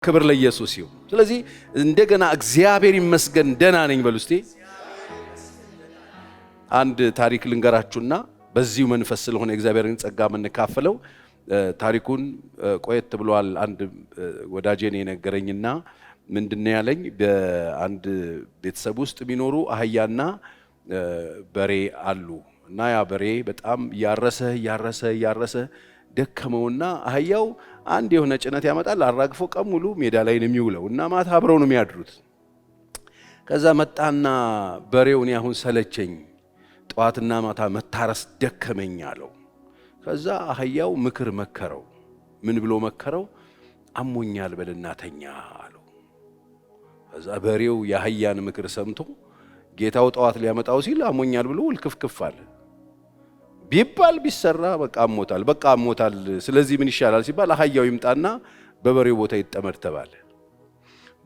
ክብር ለኢየሱስ ይሁን። ስለዚህ እንደገና እግዚአብሔር ይመስገን ደህና ነኝ በሉ እስቲ። አንድ ታሪክ ልንገራችሁና በዚሁ መንፈስ ስለሆነ እግዚአብሔርን ጸጋ የምንካፈለው ታሪኩን ቆየት ብሏል። አንድ ወዳጄ ነው የነገረኝና ምንድነው ያለኝ፣ በአንድ ቤተሰብ ውስጥ የሚኖሩ አህያና በሬ አሉ እና ያ በሬ በጣም ያረሰ ደከመውና አህያው አንድ የሆነ ጭነት ያመጣል አራግፎ ቀን ሙሉ ሜዳ ላይ ነው የሚውለው እና ማታ አብረው ነው የሚያድሩት። ከዛ መጣና በሬውን አሁን ሰለቸኝ፣ ጠዋትና ማታ መታረስ ደከመኝ አለው። ከዛ አህያው ምክር መከረው። ምን ብሎ መከረው? አሞኛል በልና ተኛ አለው። ከዛ በሬው የአህያን ምክር ሰምቶ ጌታው ጠዋት ሊያመጣው ሲል አሞኛል ብሎ ልክፍክፍ አለ። ቢባል ቢሰራ በቃ አሞታል። ስለዚህ ምን ይሻላል ሲባል አህያው ይምጣና በበሬው ቦታ ይጠመድ ተባለ።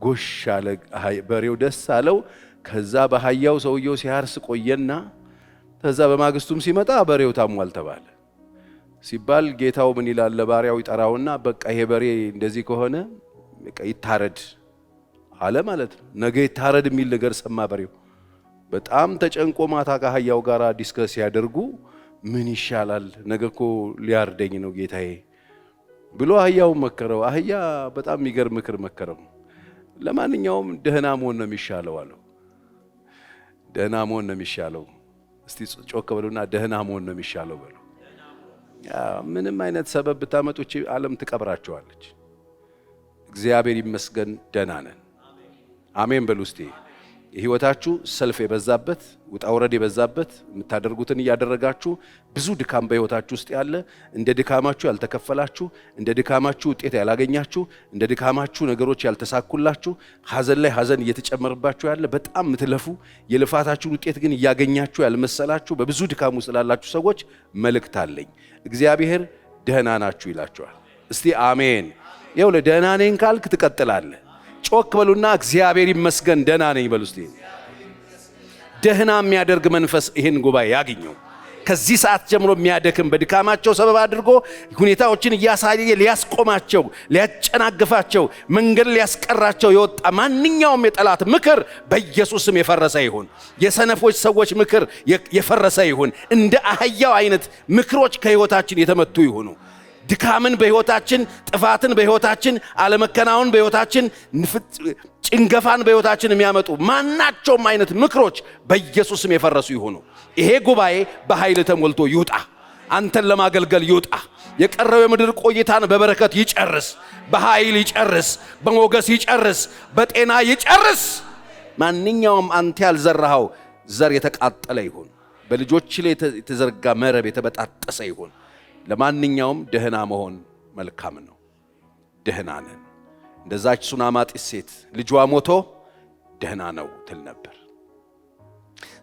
ጎሽ አለ በሬው፣ ደስ አለው። ከዛ በአህያው ሰውየው ሲያርስ ቆየና ከዛ በማግስቱም ሲመጣ በሬው ታሟል ተባለ። ሲባል ጌታው ምን ይላል? ለባሪያው ይጠራውና በቃ ይሄ በሬ እንደዚህ ከሆነ በቃ ይታረድ አለ ማለት ነው። ነገ ይታረድ የሚል ነገር ሰማ በሬው። በጣም ተጨንቆ ማታ ከአህያው ጋር ዲስከስ ያደርጉ ምን ይሻላል? ነገ እኮ ሊያርደኝ ነው ጌታዬ ብሎ አህያው መከረው። አህያ በጣም የሚገርም ምክር መከረው። ለማንኛውም ደህና መሆን ነው የሚሻለው አለው። ደህና መሆን ነው የሚሻለው። እስቲ ጮክ በሉና ደህና መሆን ነው የሚሻለው በሉ። ምንም አይነት ሰበብ ብታመጡች ዓለም ትቀብራቸዋለች። እግዚአብሔር ይመስገን ደህና ነን። አሜን በሉ እስቲ። ህይወታችሁ ሰልፍ የበዛበት ውጣ ውረድ የበዛበት የምታደርጉትን እያደረጋችሁ ብዙ ድካም በህይወታችሁ ውስጥ ያለ፣ እንደ ድካማችሁ ያልተከፈላችሁ፣ እንደ ድካማችሁ ውጤት ያላገኛችሁ፣ እንደ ድካማችሁ ነገሮች ያልተሳኩላችሁ፣ ሐዘን ላይ ሐዘን እየተጨመረባችሁ ያለ፣ በጣም ምትለፉ የልፋታችሁን ውጤት ግን እያገኛችሁ ያልመሰላችሁ በብዙ ድካም ውስጥ ላላችሁ ሰዎች መልእክት አለኝ። እግዚአብሔር ደህና ናችሁ ይላችኋል። እስቲ አሜን። ይኸውልህ ደህና ነኝ ካልክ ትቀጥላለህ። ጮክ በሉና እግዚአብሔር ይመስገን ደህና ነኝ በሉ እስቲ። ደህና የሚያደርግ መንፈስ ይሄን ጉባኤ ያግኘው። ከዚህ ሰዓት ጀምሮ የሚያደክም በድካማቸው ሰበብ አድርጎ ሁኔታዎችን እያሳየ ሊያስቆማቸው፣ ሊያጨናግፋቸው፣ መንገድ ሊያስቀራቸው የወጣ ማንኛውም የጠላት ምክር በኢየሱስም የፈረሰ ይሁን። የሰነፎች ሰዎች ምክር የፈረሰ ይሁን። እንደ አህያው አይነት ምክሮች ከህይወታችን የተመቱ ይሁኑ። ድካምን በህይወታችን፣ ጥፋትን በህይወታችን፣ አለመከናወን በህይወታችን፣ ጭንገፋን በህይወታችን የሚያመጡ ማናቸውም አይነት ምክሮች በኢየሱስም የፈረሱ ይሁኑ። ይሄ ጉባኤ በኃይል ተሞልቶ ይውጣ። አንተን ለማገልገል ይውጣ። የቀረው የምድር ቆይታን በበረከት ይጨርስ፣ በኃይል ይጨርስ፣ በሞገስ ይጨርስ፣ በጤና ይጨርስ። ማንኛውም አንተ ያልዘራኸው ዘር የተቃጠለ ይሁን። በልጆች ላይ የተዘረጋ መረብ የተበጣጠሰ ይሁን። ለማንኛውም ደህና መሆን መልካም ነው። ደህና ነን። እንደዛች ሱናማጢስ ሴት ልጇ ሞቶ ደህና ነው ትል ነበር።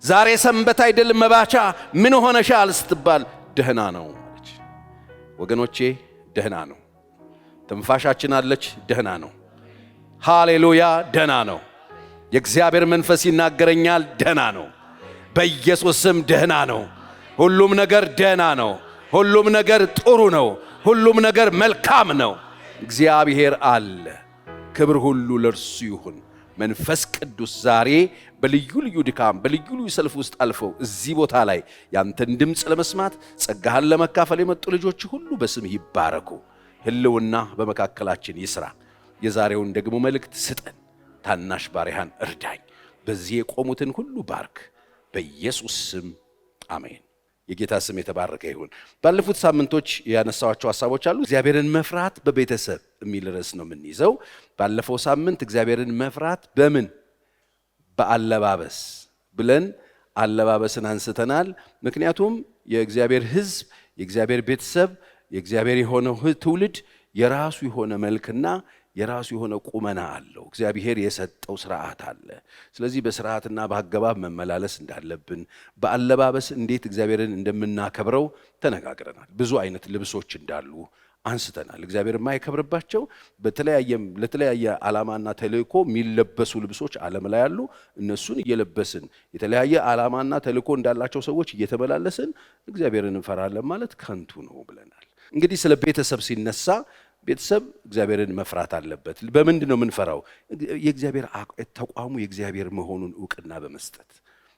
ዛሬ ሰንበት አይደል መባቻ ምን ሆነሻል ስትባል ደህና ነው አለች። ወገኖቼ ደህና ነው። ትንፋሻችን አለች፣ ደህና ነው። ሃሌሉያ ደህና ነው። የእግዚአብሔር መንፈስ ይናገረኛል፣ ደህና ነው። በኢየሱስ ስም ደህና ነው። ሁሉም ነገር ደህና ነው። ሁሉም ነገር ጥሩ ነው። ሁሉም ነገር መልካም ነው። እግዚአብሔር አለ። ክብር ሁሉ ለእርሱ ይሁን። መንፈስ ቅዱስ ዛሬ በልዩ ልዩ ድካም በልዩ ልዩ ሰልፍ ውስጥ አልፈው እዚህ ቦታ ላይ ያንተን ድምፅ ለመስማት ጸጋህን ለመካፈል የመጡ ልጆች ሁሉ በስምህ ይባረኩ። ህልውና በመካከላችን ይስራ። የዛሬውን ደግሞ መልእክት ስጠን። ታናሽ ባሪያህን እርዳኝ። በዚህ የቆሙትን ሁሉ ባርክ። በኢየሱስ ስም አሜን። የጌታ ስም የተባረከ ይሁን። ባለፉት ሳምንቶች ያነሳዋቸው ሐሳቦች አሉ። እግዚአብሔርን መፍራት በቤተሰብ የሚል ርዕስ ነው የምንይዘው። ባለፈው ሳምንት እግዚአብሔርን መፍራት በምን በአለባበስ ብለን አለባበስን አንስተናል። ምክንያቱም የእግዚአብሔር ሕዝብ፣ የእግዚአብሔር ቤተሰብ፣ የእግዚአብሔር የሆነው ትውልድ የራሱ የሆነ መልክና የራሱ የሆነ ቁመና አለው። እግዚአብሔር የሰጠው ስርዓት አለ። ስለዚህ በስርዓትና በአገባብ መመላለስ እንዳለብን፣ በአለባበስ እንዴት እግዚአብሔርን እንደምናከብረው ተነጋግረናል። ብዙ አይነት ልብሶች እንዳሉ አንስተናል። እግዚአብሔር የማይከብርባቸው ለተለያየ ዓላማና ተልእኮ የሚለበሱ ልብሶች ዓለም ላይ ያሉ፣ እነሱን እየለበስን የተለያየ ዓላማና ተልእኮ እንዳላቸው ሰዎች እየተመላለስን እግዚአብሔርን እንፈራለን ማለት ከንቱ ነው ብለናል። እንግዲህ ስለ ቤተሰብ ሲነሳ ቤተሰብ እግዚአብሔርን መፍራት አለበት። በምንድን ነው የምንፈራው? የእግዚአብሔር ተቋሙ የእግዚአብሔር መሆኑን ዕውቅና በመስጠት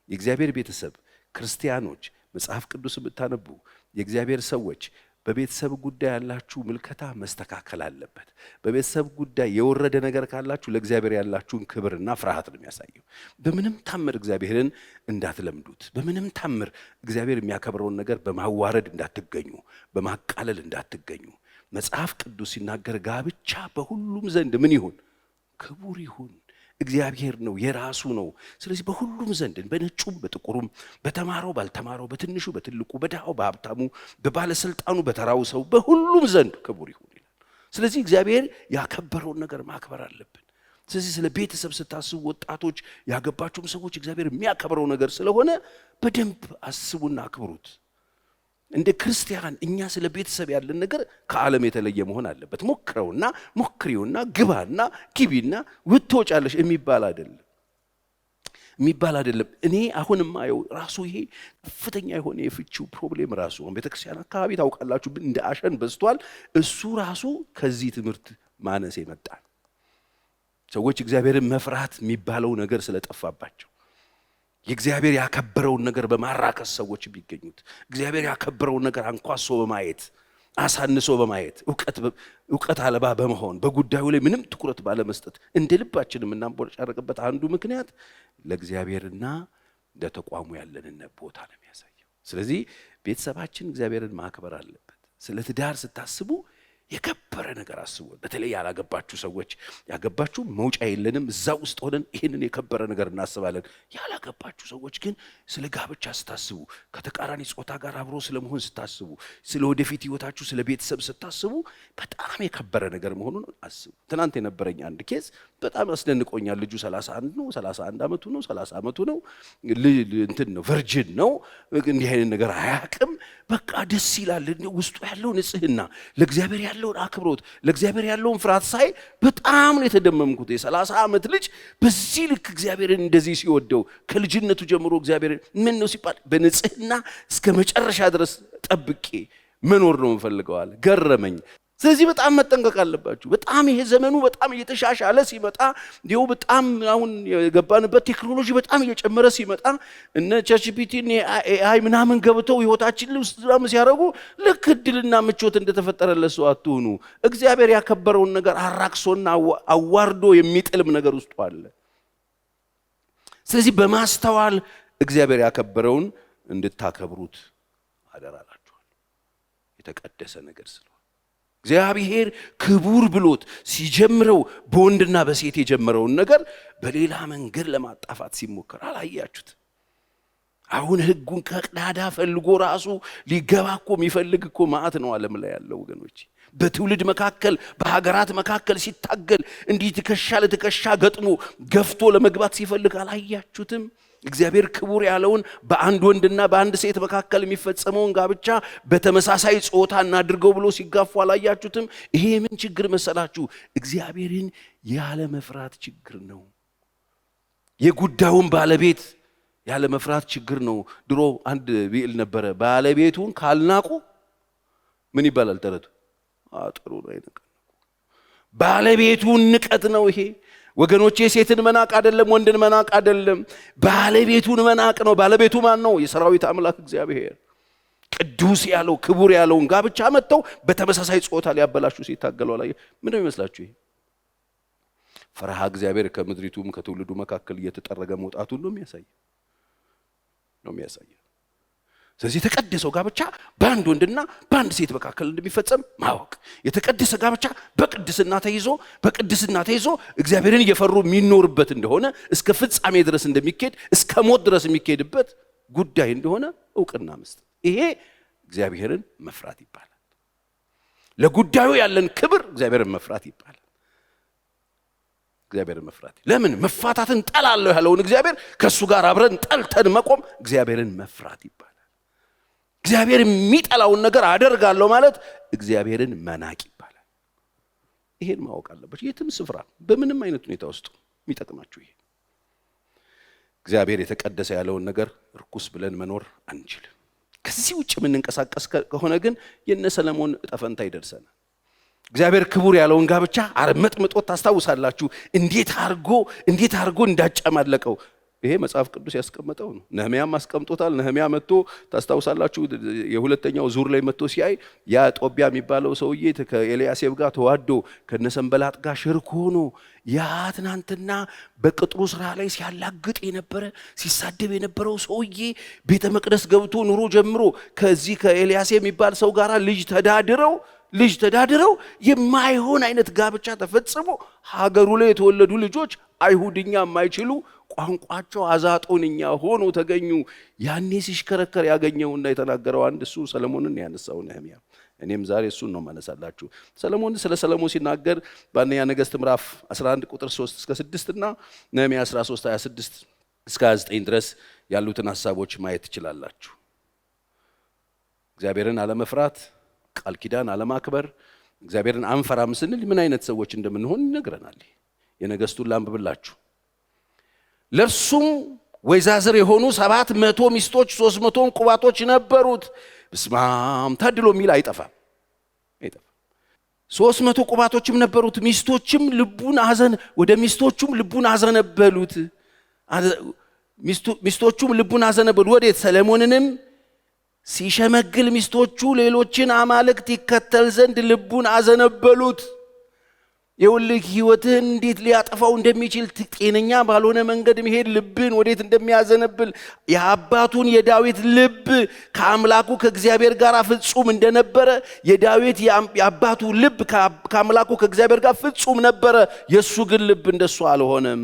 የእግዚአብሔር ቤተሰብ ክርስቲያኖች መጽሐፍ ቅዱስ ብታነቡ የእግዚአብሔር ሰዎች በቤተሰብ ጉዳይ ያላችሁ ምልከታ መስተካከል አለበት። በቤተሰብ ጉዳይ የወረደ ነገር ካላችሁ ለእግዚአብሔር ያላችሁን ክብርና ፍርሃት ነው የሚያሳየው። በምንም ታምር እግዚአብሔርን እንዳትለምዱት። በምንም ታምር እግዚአብሔር የሚያከብረውን ነገር በማዋረድ እንዳትገኙ፣ በማቃለል እንዳትገኙ። መጽሐፍ ቅዱስ ሲናገር ጋብቻ በሁሉም ዘንድ ምን ይሁን? ክቡር ይሁን። እግዚአብሔር ነው፣ የራሱ ነው። ስለዚህ በሁሉም ዘንድ በነጩም በጥቁሩም በተማረው ባልተማረው በትንሹ በትልቁ በድሃው በሀብታሙ በባለስልጣኑ በተራው ሰው በሁሉም ዘንድ ክቡር ይሁን ይላል። ስለዚህ እግዚአብሔር ያከበረውን ነገር ማክበር አለብን። ስለዚህ ስለ ቤተሰብ ስታስቡ ወጣቶች፣ ያገባችሁም ሰዎች እግዚአብሔር የሚያከብረው ነገር ስለሆነ በደንብ አስቡና አክብሩት። እንደ ክርስቲያን እኛ ስለ ቤተሰብ ያለን ነገር ከዓለም የተለየ መሆን አለበት። ሞክሪውና ግባና ግቢና ወጥቶጫለሽ የሚባል አይደለም። እኔ አሁንም ማየው ራሱ ይሄ ከፍተኛ የሆነ የፍቺው ፕሮብሌም ራሱ ቤተክርስቲያን አካባቢ ታውቃላችሁ እንደ አሸን በዝቷል። እሱ ራሱ ከዚህ ትምህርት ማነስ የመጣ ሰዎች እግዚአብሔርን መፍራት የሚባለው ነገር ስለጠፋባቸው የእግዚአብሔር ያከበረውን ነገር በማራከስ ሰዎች ቢገኙት እግዚአብሔር ያከበረውን ነገር አንኳሶ በማየት አሳንሶ በማየት ዕውቀት አልባ በመሆን በጉዳዩ ላይ ምንም ትኩረት ባለመስጠት እንደ ልባችን የምናንቦጫረቅበት አንዱ ምክንያት ለእግዚአብሔርና ለተቋሙ ያለንን ቦታ ነው የሚያሳየው። ስለዚህ ቤተሰባችን እግዚአብሔርን ማክበር አለበት። ስለ ትዳር ስታስቡ የከበረ ነገር አስቡ። በተለይ ያላገባችሁ ሰዎች፣ ያገባችሁ መውጫ የለንም እዛ ውስጥ ሆነን ይሄንን የከበረ ነገር እናስባለን። ያላገባችሁ ሰዎች ግን ስለ ጋብቻ ስታስቡ፣ ከተቃራኒ ጾታ ጋር አብሮ ስለመሆን ስታስቡ፣ ስለ ወደፊት ህይወታችሁ ስለ ቤተሰብ ስታስቡ በጣም የከበረ ነገር መሆኑን አስቡ። ትናንት የነበረኝ አንድ ኬዝ በጣም ያስደንቆኛል። ልጁ 31 ዓመቱ ነው 30 ዓመቱ ነው። እንትን ነው ቨርጂን ነው። እንዲህ አይነት ነገር አያውቅም። በቃ ደስ ይላል። ውስጡ ያለው ንጽህና፣ ለእግዚአብሔር ያለውን አክብሮት፣ ለእግዚአብሔር ያለውን ፍርሃት ሳይ በጣም ነው የተደመምኩት። የ30 ዓመት ልጅ በዚህ ልክ እግዚአብሔርን እንደዚህ ሲወደው ከልጅነቱ ጀምሮ እግዚአብሔርን ምን ነው ሲባል በንጽህና እስከ መጨረሻ ድረስ ጠብቄ መኖር ነው እንፈልገዋል። ገረመኝ። ስለዚህ በጣም መጠንቀቅ አለባችሁ። በጣም ይሄ ዘመኑ በጣም እየተሻሻለ ሲመጣ ይኸው በጣም አሁን የገባንበት ቴክኖሎጂ በጣም እየጨመረ ሲመጣ እነ ቻትጂፒቲ ኤአይ ምናምን ገብተው ህይወታችን ውስጥ ሲያደርጉ ልክ እድልና ምቾት እንደተፈጠረለት ሰው አትሁኑ። እግዚአብሔር ያከበረውን ነገር አራክሶና አዋርዶ የሚጥልም ነገር ውስጥ አለ። ስለዚህ በማስተዋል እግዚአብሔር ያከበረውን እንድታከብሩት አደራላችኋል። የተቀደሰ ነገር ስለሆነ እግዚአብሔር ክቡር ብሎት ሲጀምረው በወንድና በሴት የጀመረውን ነገር በሌላ መንገድ ለማጣፋት ሲሞከር አላያችሁት? አሁን ህጉን ከቅዳዳ ፈልጎ ራሱ ሊገባ እኮ የሚፈልግ እኮ ማዕት ነው ዓለም ላይ ያለው ወገኖች። በትውልድ መካከል በሀገራት መካከል ሲታገል እንዲህ ትከሻ ለትከሻ ገጥሞ ገፍቶ ለመግባት ሲፈልግ አላያችሁትም? እግዚአብሔር ክቡር ያለውን በአንድ ወንድና በአንድ ሴት መካከል የሚፈጸመውን ጋብቻ በተመሳሳይ ጾታ እናድርገው ብሎ ሲጋፉ አላያችሁትም? ይሄ ምን ችግር መሰላችሁ? እግዚአብሔርን ያለ መፍራት ችግር ነው። የጉዳዩን ባለቤት ያለ መፍራት ችግር ነው። ድሮ አንድ ብዕል ነበረ፣ ባለቤቱን ካልናቁ ምን ይባላል ተረቱ? አጥሩ ነው አይነቀ። ባለቤቱን ንቀት ነው ይሄ ወገኖቼ። ሴትን መናቅ አይደለም፣ ወንድን መናቅ አይደለም፣ ባለቤቱን መናቅ ነው። ባለቤቱ ማን ነው? የሰራዊት አምላክ እግዚአብሔር። ቅዱስ ያለው ክቡር ያለውን ጋብቻ መጥተው በተመሳሳይ ጾታ ሊያበላሹ ሲታገሉ ላይ ምን ነው ይመስላችሁ? ይሄ ፈርሃ እግዚአብሔር ከምድሪቱም ከትውልዱ መካከል እየተጠረገ መውጣቱን ነው የሚያሳየው። ስለዚህ የተቀደሰው ጋብቻ በአንድ ወንድና በአንድ ሴት መካከል እንደሚፈጸም ማወቅ፣ የተቀደሰ ጋብቻ በቅድስና ተይዞ እግዚአብሔርን እየፈሩ የሚኖርበት እንደሆነ እስከ ፍጻሜ ድረስ እንደሚካሄድ እስከ ሞት ድረስ የሚካሄድበት ጉዳይ እንደሆነ ዕውቅና መስጠት፣ ይሄ እግዚአብሔርን መፍራት ይባላል። ለጉዳዩ ያለን ክብር እግዚአብሔርን መፍራት ይባላል። እግዚአብሔርን መፍራት ለምን? መፋታትን ጠላለሁ ያለውን እግዚአብሔር ከሱ ጋር አብረን ጠልተን መቆም እግዚአብሔርን መፍራት ይባላል። እግዚአብሔር የሚጠላውን ነገር አደርጋለሁ ማለት እግዚአብሔርን መናቅ ይባላል። ይሄን ማወቅ አለባችሁ። የትም ስፍራ በምንም አይነት ሁኔታ ውስጥ የሚጠቅማችሁ ይሄ። እግዚአብሔር የተቀደሰ ያለውን ነገር ርኩስ ብለን መኖር አንችልም። ከዚህ ውጭ የምንንቀሳቀስ ከሆነ ግን የነ ሰለሞን እጣ ፈንታ ይደርሰናል። እግዚአብሔር ክቡር ያለውን ጋብቻ አርመጥምጦት ታስታውሳላችሁ። እንዴት አርጎ እንዳጨማለቀው ይሄ መጽሐፍ ቅዱስ ያስቀመጠው ነው። ነህምያም አስቀምጦታል። ነህምያ መጥቶ ታስታውሳላችሁ የሁለተኛው ዙር ላይ መጥቶ ሲያይ ያ ጦቢያ የሚባለው ሰውዬ ከኤልያሴብ ጋር ተዋዶ ከነሰንበላጥ ጋር ሽርክ ሆኖ ያ ትናንትና በቅጥሩ ስራ ላይ ሲያላግጥ የነበረ ሲሳደብ የነበረው ሰውዬ ቤተ መቅደስ ገብቶ ኑሮ ጀምሮ ከዚህ ከኤልያሴብ የሚባል ሰው ጋር ልጅ ተዳድረው የማይሆን አይነት ጋብቻ ተፈጽሞ ሀገሩ ላይ የተወለዱ ልጆች አይሁድኛ የማይችሉ ቋንቋቸው አዛጦንኛ ሆኖ ተገኙ። ያኔ ሲሽከረከር ያገኘውና የተናገረው አንድ እሱ ሰለሞንን ያነሳው ነህምያ። እኔም ዛሬ እሱን ነው ማነሳላችሁ። ሰለሞን ስለ ሰለሞን ሲናገር በአንደኛ ነገሥት ምዕራፍ 11 ቁጥር 3 እስከ 6 እና ነህምያ 13 26 እስከ 29 ድረስ ያሉትን ሐሳቦች ማየት ትችላላችሁ። እግዚአብሔርን አለመፍራት፣ ቃል ኪዳን አለማክበር፣ እግዚአብሔርን አንፈራም ስንል ምን አይነት ሰዎች እንደምንሆን ይነግረናል። የነገሥቱን ላንብብላችሁ። ለእርሱም ወይዛዝር የሆኑ 700 ሚስቶች 300 ቁባቶች ነበሩት። በስማም ታድሎ የሚል አይጠፋም። 300 ቁባቶችም ነበሩት። ሚስቶቹም ልቡን አዘነበሉት። ሚስቶቹም ልቡን አዘነበሉ። ወዴት? ሰለሞንንም ሲሸመግል ሚስቶቹ ሌሎችን አማልክት ይከተል ዘንድ ልቡን አዘነበሉት። የውልህ ህይወትህን እንዴት ሊያጠፋው እንደሚችል ጤነኛ ባልሆነ መንገድ መሄድ ልብን ወዴት እንደሚያዘነብል የአባቱን የዳዊት ልብ ከአምላኩ ከእግዚአብሔር ጋር ፍጹም እንደነበረ የአባቱ ልብ ከአምላኩ ከእግዚአብሔር ጋር ፍጹም ነበረ። የሱ ግን ልብ እንደሱ አልሆነም።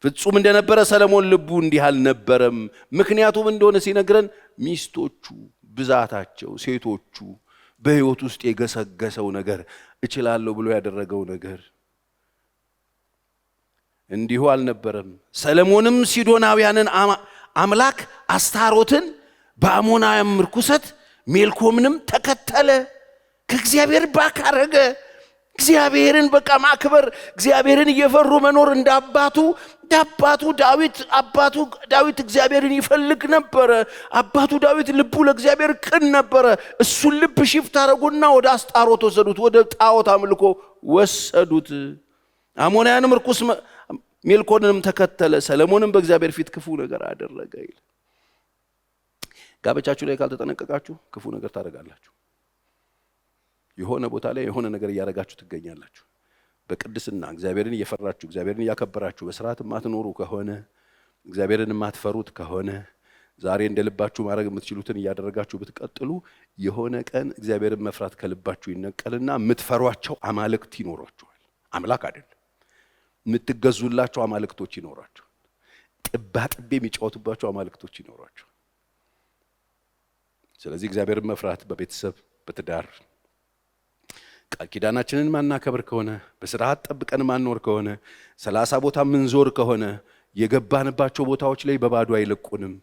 ፍጹም እንደነበረ ሰለሞን ልቡ እንዲህ አልነበረም። ምክንያቱም እንደሆነ ሲነግረን ሚስቶቹ ብዛታቸው፣ ሴቶቹ በህይወት ውስጥ የገሰገሰው ነገር እችላለሁ ብሎ ያደረገው ነገር እንዲሁ አልነበረም። ሰለሞንም ሲዶናውያንን አምላክ አስታሮትን በአሞናውያን ርኩሰት ሜልኮምንም ተከተለ። ከእግዚአብሔር ባክ አረገ። እግዚአብሔርን በቃ ማክበር፣ እግዚአብሔርን እየፈሩ መኖር እንደ አባቱ ዳዊት እግዚአብሔርን ይፈልግ ነበረ። አባቱ ዳዊት ልቡ ለእግዚአብሔር ቅን ነበረ። እሱን ልብ ሽፍት አረጉና ወደ አስጣሮት ወሰዱት፣ ወደ ጣዖት አምልኮ ወሰዱት። አሞናውያንም ርኩስ ሜልኮልንም ተከተለ። ሰለሞንም በእግዚአብሔር ፊት ክፉ ነገር አደረገ ይላል። ጋብቻችሁ ላይ ካልተጠነቀቃችሁ ክፉ ነገር ታደርጋላችሁ። የሆነ ቦታ ላይ የሆነ ነገር እያደረጋችሁ ትገኛላችሁ። በቅድስና እግዚአብሔርን እየፈራችሁ እግዚአብሔርን እያከበራችሁ በስርዓት የማትኖሩ ከሆነ እግዚአብሔርን የማትፈሩት ከሆነ ዛሬ እንደልባችሁ ማድረግ የምትችሉትን እያደረጋችሁ ብትቀጥሉ የሆነ ቀን እግዚአብሔርን መፍራት ከልባችሁ ይነቀልና የምትፈሯቸው አማልክት ይኖራችኋል። አምላክ አይደለም፣ የምትገዙላቸው አማልክቶች ይኖራችኋል። ጥባጥቤ የሚጫወቱባቸው አማልክቶች ይኖራችኋል። ስለዚህ እግዚአብሔርን መፍራት በቤተሰብ በትዳር ቃል ኪዳናችንን ማናከብር ከሆነ በስርዓት ጠብቀን ማንኖር ከሆነ 30 ቦታ ምንዞር ከሆነ የገባንባቸው ቦታዎች ላይ በባዶ አይለቁንም።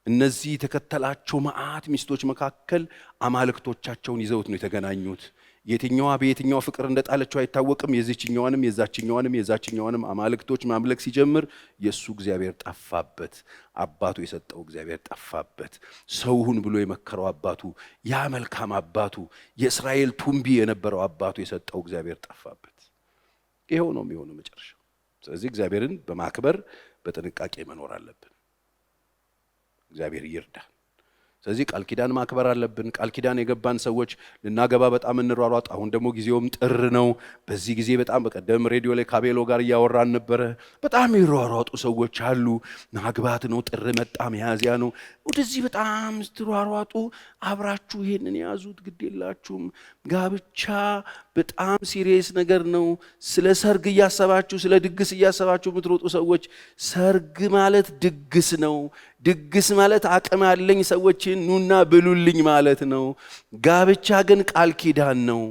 እነዚህ የተከተላቸው መዓት ሚስቶች መካከል አማልክቶቻቸውን ይዘውት ነው የተገናኙት። የትኛዋ በየትኛው ፍቅር እንደጣለችው አይታወቅም። የዛችኛዋንም አማልክቶች ማምለክ ሲጀምር የሱ እግዚአብሔር ጠፋበት። አባቱ የሰጠው እግዚአብሔር ጠፋበት። ሰውሁን ብሎ የመከረው አባቱ፣ ያ መልካም አባቱ፣ የእስራኤል ቱንቢ የነበረው አባቱ የሰጠው እግዚአብሔር ጠፋበት። ይሄው ነው የሚሆነው መጨረሻው። ስለዚህ እግዚአብሔርን በማክበር በጥንቃቄ መኖር አለብን። እግዚአብሔር ይርዳል። ስለዚህ ቃል ኪዳን ማክበር አለብን። ቃል ኪዳን የገባን ሰዎች ልናገባ በጣም እንሯሯጥ። አሁን ደግሞ ጊዜውም ጥር ነው። በዚህ ጊዜ በጣም በቀደም ሬዲዮ ላይ ካቤሎ ጋር እያወራን ነበረ። በጣም ይሯሯጡ ሰዎች አሉ። ማግባት ነው፣ ጥር መጣ፣ ሚያዝያ ነው። ወደዚህ በጣም ስትሯሯጡ አብራችሁ ይሄንን ያዙት፣ ግድ የላችሁም። ጋብቻ በጣም ሲሪየስ ነገር ነው። ስለ ሰርግ እያሰባችሁ ስለ ድግስ እያሰባችሁ የምትሮጡ ሰዎች ሰርግ ማለት ድግስ ነው። ድግስ ማለት አቅም ያለኝ ሰዎችን ኑና ብሉልኝ ማለት ነው። ጋብቻ ግን ቃል ኪዳን ነው።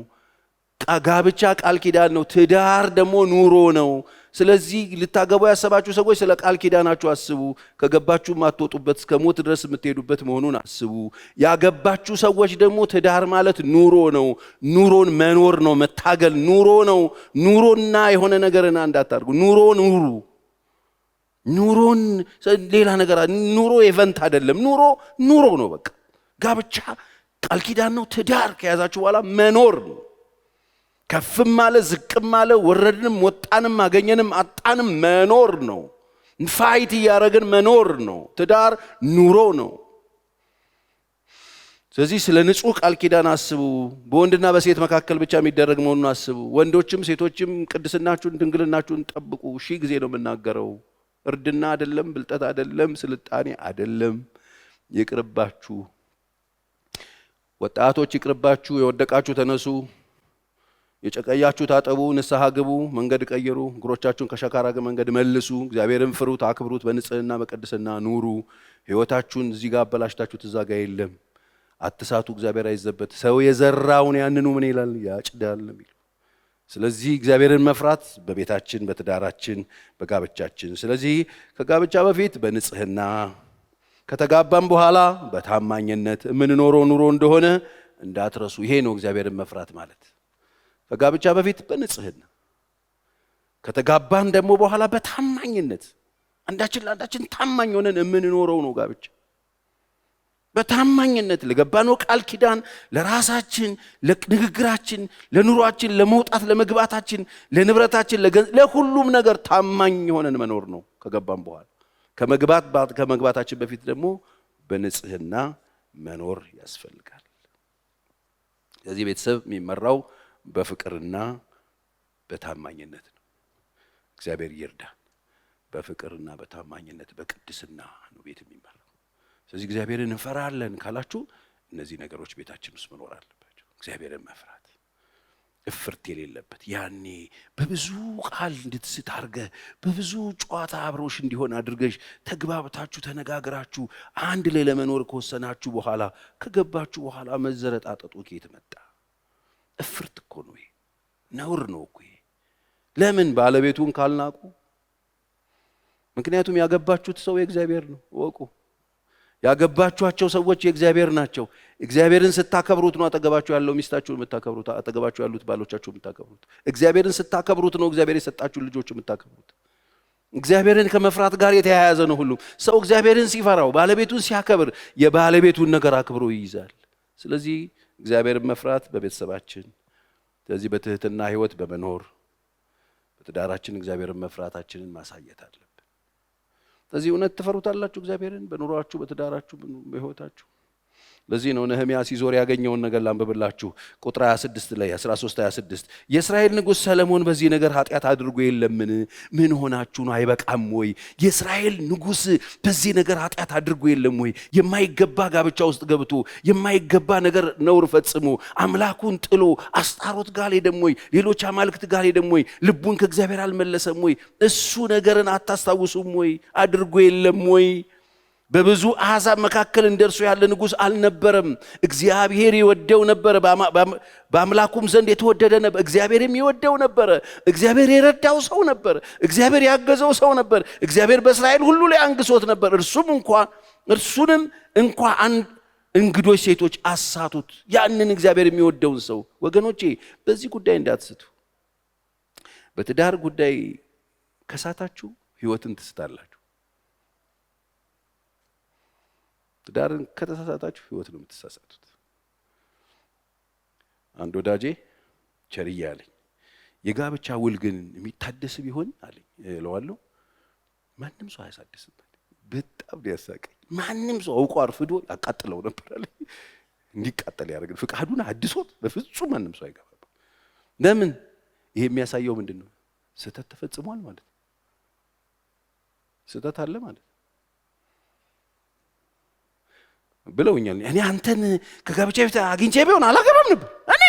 ጋብቻ ቃል ኪዳን ነው። ትዳር ደግሞ ኑሮ ነው። ስለዚህ ልታገቡ ያሰባችሁ ሰዎች ስለ ቃል ኪዳናችሁ አስቡ። ከገባችሁ ማትወጡበት እስከ ሞት ድረስ የምትሄዱበት መሆኑን አስቡ። ያገባችሁ ሰዎች ደግሞ ትዳር ማለት ኑሮ ነው። ኑሮን መኖር ነው፣ መታገል ኑሮ ነው። ኑሮና የሆነ ነገርና እንዳታርጉ። ኑሮን ሌላ ነገር ኑሮ ኢቨንት አይደለም። ኑሮ ነው በቃ። ጋብቻ ቃል ኪዳን ነው። ትዳር ከያዛችሁ በኋላ መኖር ነው። ከፍም አለ ዝቅም አለ ወረድንም ወጣንም አገኘንም አጣንም መኖር ነው። ፋይት ያረጋን መኖር ነው። ትዳር ኑሮ ነው። ስለዚህ ስለ ንጹህ ቃል ኪዳን አስቡ። በወንድና በሴት መካከል ብቻ የሚደረግ መሆኑን አስቡ። ወንዶችም ሴቶችም ቅድስናችሁን ድንግልናችሁን ጠብቁ። ሺህ ጊዜ ነው የምናገረው። እርድና አይደለም፣ ብልጠት አይደለም፣ ስልጣኔ አይደለም። ይቅርባችሁ ወጣቶች፣ ይቅርባችሁ። የወደቃችሁ ተነሱ፣ የጨቀያችሁ ታጠቡ፣ ንስሐ ግቡ፣ መንገድ ቀይሩ፣ እግሮቻችሁን ከሸካራ መንገድ መልሱ። እግዚአብሔርን ፍሩት፣ አክብሩት፣ በንጽህና በቅድስና ኑሩ። ህይወታችሁን እዚህ ጋር አበላሽታችሁ እዛ ጋር የለም። አትሳቱ፣ እግዚአብሔር አይዘበት። ሰው የዘራውን ያንኑ ምን ይላል ያጭዳል የሚል። ስለዚህ እግዚአብሔርን መፍራት በቤታችን፣ በትዳራችን፣ በጋብቻችን። ስለዚህ ከጋብቻ በፊት በንጽህና ከተጋባም በኋላ በታማኝነት የምንኖረው ኑሮ እንደሆነ እንዳትረሱ። ይሄ ነው እግዚአብሔርን መፍራት ማለት። ከጋብቻ በፊት በንጽህና ከተጋባን ደግሞ በኋላ በታማኝነት አንዳችን ለአንዳችን ታማኝ ሆነን የምንኖረው ነው ጋብቻ። በታማኝነት ለገባነው ቃል ኪዳን፣ ለራሳችን፣ ለንግግራችን፣ ለኑሯችን፣ ለመውጣት ለመግባታችን፣ ለንብረታችን፣ ለሁሉም ነገር ታማኝ ሆነን መኖር ነው ከገባን በኋላ። ከመግባታችን በፊት ደግሞ በንጽህና መኖር ያስፈልጋል። ስለዚህ ቤተሰብ የሚመራው በፍቅርና በታማኝነት ነው። እግዚአብሔር ይርዳን። በፍቅርና በታማኝነት በቅድስና ነው ቤት የሚመራው። ስለዚህ እግዚአብሔርን እንፈራለን ካላችሁ እነዚህ ነገሮች ቤታችን ውስጥ መኖር አለባቸው። እግዚአብሔርን መፍራት እፍርት የሌለበት፣ ያኔ በብዙ ቃል እንድትስት አድርገህ በብዙ ጨዋታ አብሮሽ እንዲሆን አድርገሽ ተግባብታችሁ ተነጋግራችሁ አንድ ላይ ለመኖር ከወሰናችሁ በኋላ ከገባችሁ በኋላ መዘረጣጠጡ ከየት መጣ? እፍርት እኮ ነው። ነውር ነው እኮ። ለምን? ባለቤቱን ካልናቁ። ምክንያቱም ያገባችሁት ሰው የእግዚአብሔር ነው ወቁ። ያገባችኋቸው ሰዎች የእግዚአብሔር ናቸው። እግዚአብሔርን ስታከብሩት ነው አጠገባችሁ ያለው ሚስታችሁን የምታከብሩት፣ አጠገባችሁ ያሉት ባሎቻችሁ የምታከብሩት። እግዚአብሔርን ስታከብሩት ነው እግዚአብሔር የሰጣችሁ ልጆች የምታከብሩት። እግዚአብሔርን ከመፍራት ጋር የተያያዘ ነው ሁሉ። ሰው እግዚአብሔርን ሲፈራው ባለቤቱን ሲያከብር የባለቤቱን ነገር አክብሮ ይይዛል። ስለዚህ እግዚአብሔርን መፍራት በቤተሰባችን፣ ስለዚህ በትህትና ህይወት በመኖር በትዳራችን እግዚአብሔርን መፍራታችንን ማሳየት አለብን። ስለዚህ እውነት ትፈሩታላችሁ እግዚአብሔርን በኑሯችሁ፣ በትዳራችሁ፣ በህይወታችሁ። ለዚህ ነው ነህምያ ሲዞር ያገኘውን ነገር ላንብብላችሁ። ቁጥር 26 ላይ 13-26 የእስራኤል ንጉሥ ሰለሞን በዚህ ነገር ኃጢአት አድርጎ የለምን? ምን ሆናችሁ ነው? አይበቃም ወይ? የእስራኤል ንጉሥ በዚህ ነገር ኃጢአት አድርጎ የለም ወይ? የማይገባ ጋብቻ ውስጥ ገብቶ የማይገባ ነገር ነውር ፈጽሞ አምላኩን ጥሎ አስጣሮት ጋር ሄደም ወይ? ሌሎች አማልክት ጋር ሄደም ወይ? ልቡን ከእግዚአብሔር አልመለሰም ወይ? እሱ ነገርን አታስታውሱም ወይ? አድርጎ የለም ወይ? በብዙ አሕዛብ መካከል እንደርሱ ያለ ንጉሥ አልነበረም። እግዚአብሔር ይወደው ነበር፣ በአምላኩም ዘንድ የተወደደ ነበር። እግዚአብሔርም ይወደው ነበር። እግዚአብሔር የረዳው ሰው ነበር። እግዚአብሔር ያገዘው ሰው ነበር። እግዚአብሔር በእስራኤል ሁሉ ላይ አንግሶት ነበር። እርሱንም እንኳ እንግዶች ሴቶች አሳቱት፣ ያንን እግዚአብሔር የሚወደውን ሰው። ወገኖቼ በዚህ ጉዳይ እንዳትስቱ። በትዳር ጉዳይ ከሳታችሁ ህይወትን ትስታላችሁ። ትዳርን ከተሳሳታችሁ ህይወት ነው የምትሳሳቱት። አንድ ወዳጄ ቸርያ አለኝ፣ የጋብቻ ውል ግን የሚታደስ ቢሆን አለኝ እለዋለሁ። ማንም ሰው አያሳድስም። በጣም ያሳቀኝ። ማንም ሰው አውቆ አርፍዶ ያቃጥለው ነበር አለኝ። እንዲቃጠል ያደርጋል። ፍቃዱን አድሶት በፍጹም ማንም ሰው አይገባም። ለምን? ይሄ የሚያሳየው ምንድነው? ስህተት ተፈጽሟል ማለት ነው። ስህተት አለ ማለት ብለውኛል። እኔ አንተን ከጋብቻ በፊት አግኝቼ ቢሆን አላገባም ነበር። እኔ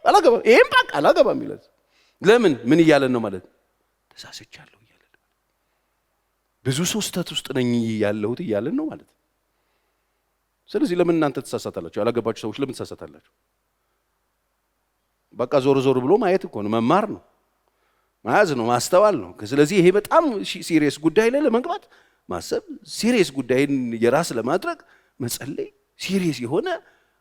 አላገባም፣ ይሄን በቃ አላገባም ይላል። ለምን? ምን እያለን ነው ማለት? ተሳስቻለሁ እያለን። ብዙ ሰው ስህተት ውስጥ ነኝ ያለሁት እያለን ነው ማለት። ስለዚህ ለምን እናንተ ተሳሳታላችሁ? ያላገባችሁ ሰዎች ለምን ተሳሳታላችሁ? በቃ ዞር ዞር ብሎ ማየት እኮ ነው፣ መማር ነው፣ መያዝ ነው፣ ማስተዋል ነው። ስለዚህ ይሄ በጣም ሲሪየስ ጉዳይ ላይ ለመግባት ማሰብ፣ ሲሪየስ ጉዳይን የራስ ለማድረግ መጸለይ፣ ሲሪየስ የሆነ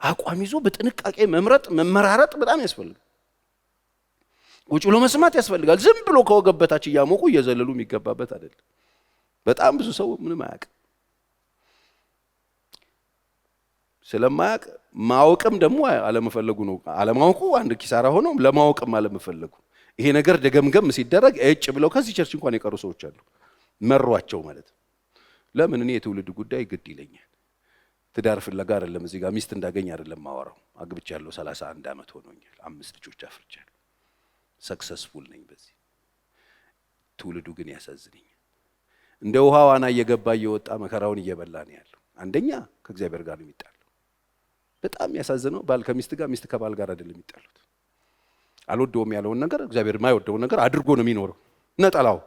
አቋም ይዞ በጥንቃቄ መምረጥ መመራረጥ በጣም ያስፈልጋል። ቁጭ ብሎ መስማት ያስፈልጋል። ዝም ብሎ ከወገበታች እያሞቁ እየዘለሉ የሚገባበት አይደለም። በጣም ብዙ ሰው ምንም አያውቅ። ስለማያውቅ ማወቅም ደግሞ አለመፈለጉ ነው። አለማወቁ አንድ ኪሳራ ሆኖ ለማወቅም አለመፈለጉ። ይሄ ነገር ደገምገም ሲደረግ እጭ ብለው ከዚህ ቸርች እንኳን የቀሩ ሰዎች አሉ መሯቸው ማለት። ለምን እኔ የትውልድ ጉዳይ ግድ ይለኛል። ትዳር ፍለጋ አይደለም እዚህ ጋር ሚስት እንዳገኝ አይደለም ማወራው። አግብቻለሁ 31 ዓመት ሆኖኛል። 5 ልጆች አፍርቻለሁ። ሰክሰስፉል ነኝ በዚህ። ትውልዱ ግን ያሳዝነኛል። እንደ ውሃ ዋና እየገባ እየወጣ መከራውን እየበላ ነው ያለው። አንደኛ ከእግዚአብሔር ጋር ነው የሚጣለው። በጣም ያሳዝነው ባል ከሚስት ጋር፣ ሚስት ከባል ጋር አይደለም የሚጣሉት። አልወደውም ያለውን ነገር እግዚአብሔር የማይወደውን ነገር አድርጎ ነው የሚኖረው። ነጠላው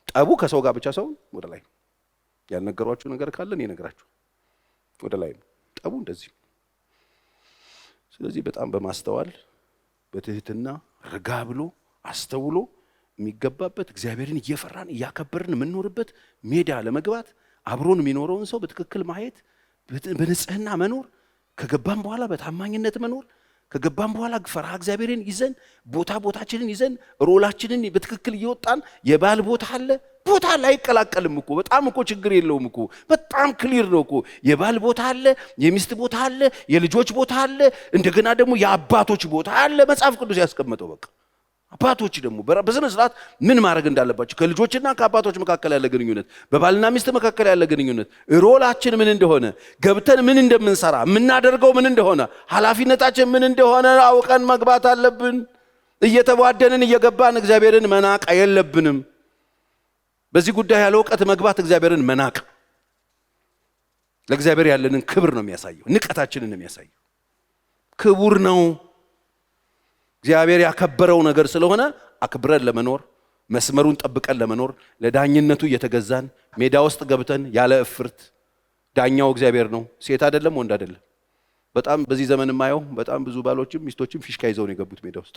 ጠቡ ከሰው ጋር ብቻ ሰው ወደ ላይ ያልነገሯችሁ ነገር ካለ እኔ እነግራችሁ ወደ ላይ ነው ጠቡ እንደዚህ። ስለዚህ በጣም በማስተዋል በትህትና ረጋ ብሎ አስተውሎ የሚገባበት እግዚአብሔርን እየፈራን እያከበርን የምንኖርበት ሜዳ ለመግባት አብሮን የሚኖረውን ሰው በትክክል ማየት፣ በንጽህና መኖር፣ ከገባን በኋላ በታማኝነት መኖር፣ ከገባን በኋላ ፈርሃ እግዚአብሔርን ይዘን ቦታችንን ይዘን ሮላችንን በትክክል እየወጣን የባል ቦታ አለ ቦታ ላይ አይቀላቀልም እኮ በጣም እኮ ችግር የለውም እኮ በጣም ክሊር ነው እኮ። የባል ቦታ አለ፣ የሚስት ቦታ አለ፣ የልጆች ቦታ አለ፣ እንደገና ደግሞ የአባቶች ቦታ አለ። መጽሐፍ ቅዱስ ያስቀመጠው በቃ አባቶች ደግሞ በስነ ስርዓት ምን ማድረግ እንዳለባቸው ከልጆችና ከአባቶች መካከል ያለ ግንኙነት፣ በባልና ሚስት መካከል ያለ ግንኙነት፣ ሮላችን ምን እንደሆነ፣ ገብተን ምን እንደምንሰራ፣ የምናደርገው ምን እንደሆነ፣ ኃላፊነታችን ምን እንደሆነ አውቀን መግባት አለብን። እየተዋደንን እየገባን እግዚአብሔርን መናቅ የለብንም። በዚህ ጉዳይ ያለ እውቀት መግባት እግዚአብሔርን መናቅ ለእግዚአብሔር ያለንን ክብር ነው የሚያሳየው፣ ንቀታችንን ነው የሚያሳየው። ክቡር ነው እግዚአብሔር ያከበረው ነገር ስለሆነ አክብረን ለመኖር መስመሩን ጠብቀን ለመኖር ለዳኝነቱ እየተገዛን ሜዳ ውስጥ ገብተን ያለ እፍርት። ዳኛው እግዚአብሔር ነው፣ ሴት አይደለም ወንድ አይደለም። በጣም በዚህ ዘመን የማየው በጣም ብዙ ባሎችም ሚስቶችም ፊሽካ ይዘው ነው የገቡት ሜዳ ውስጥ።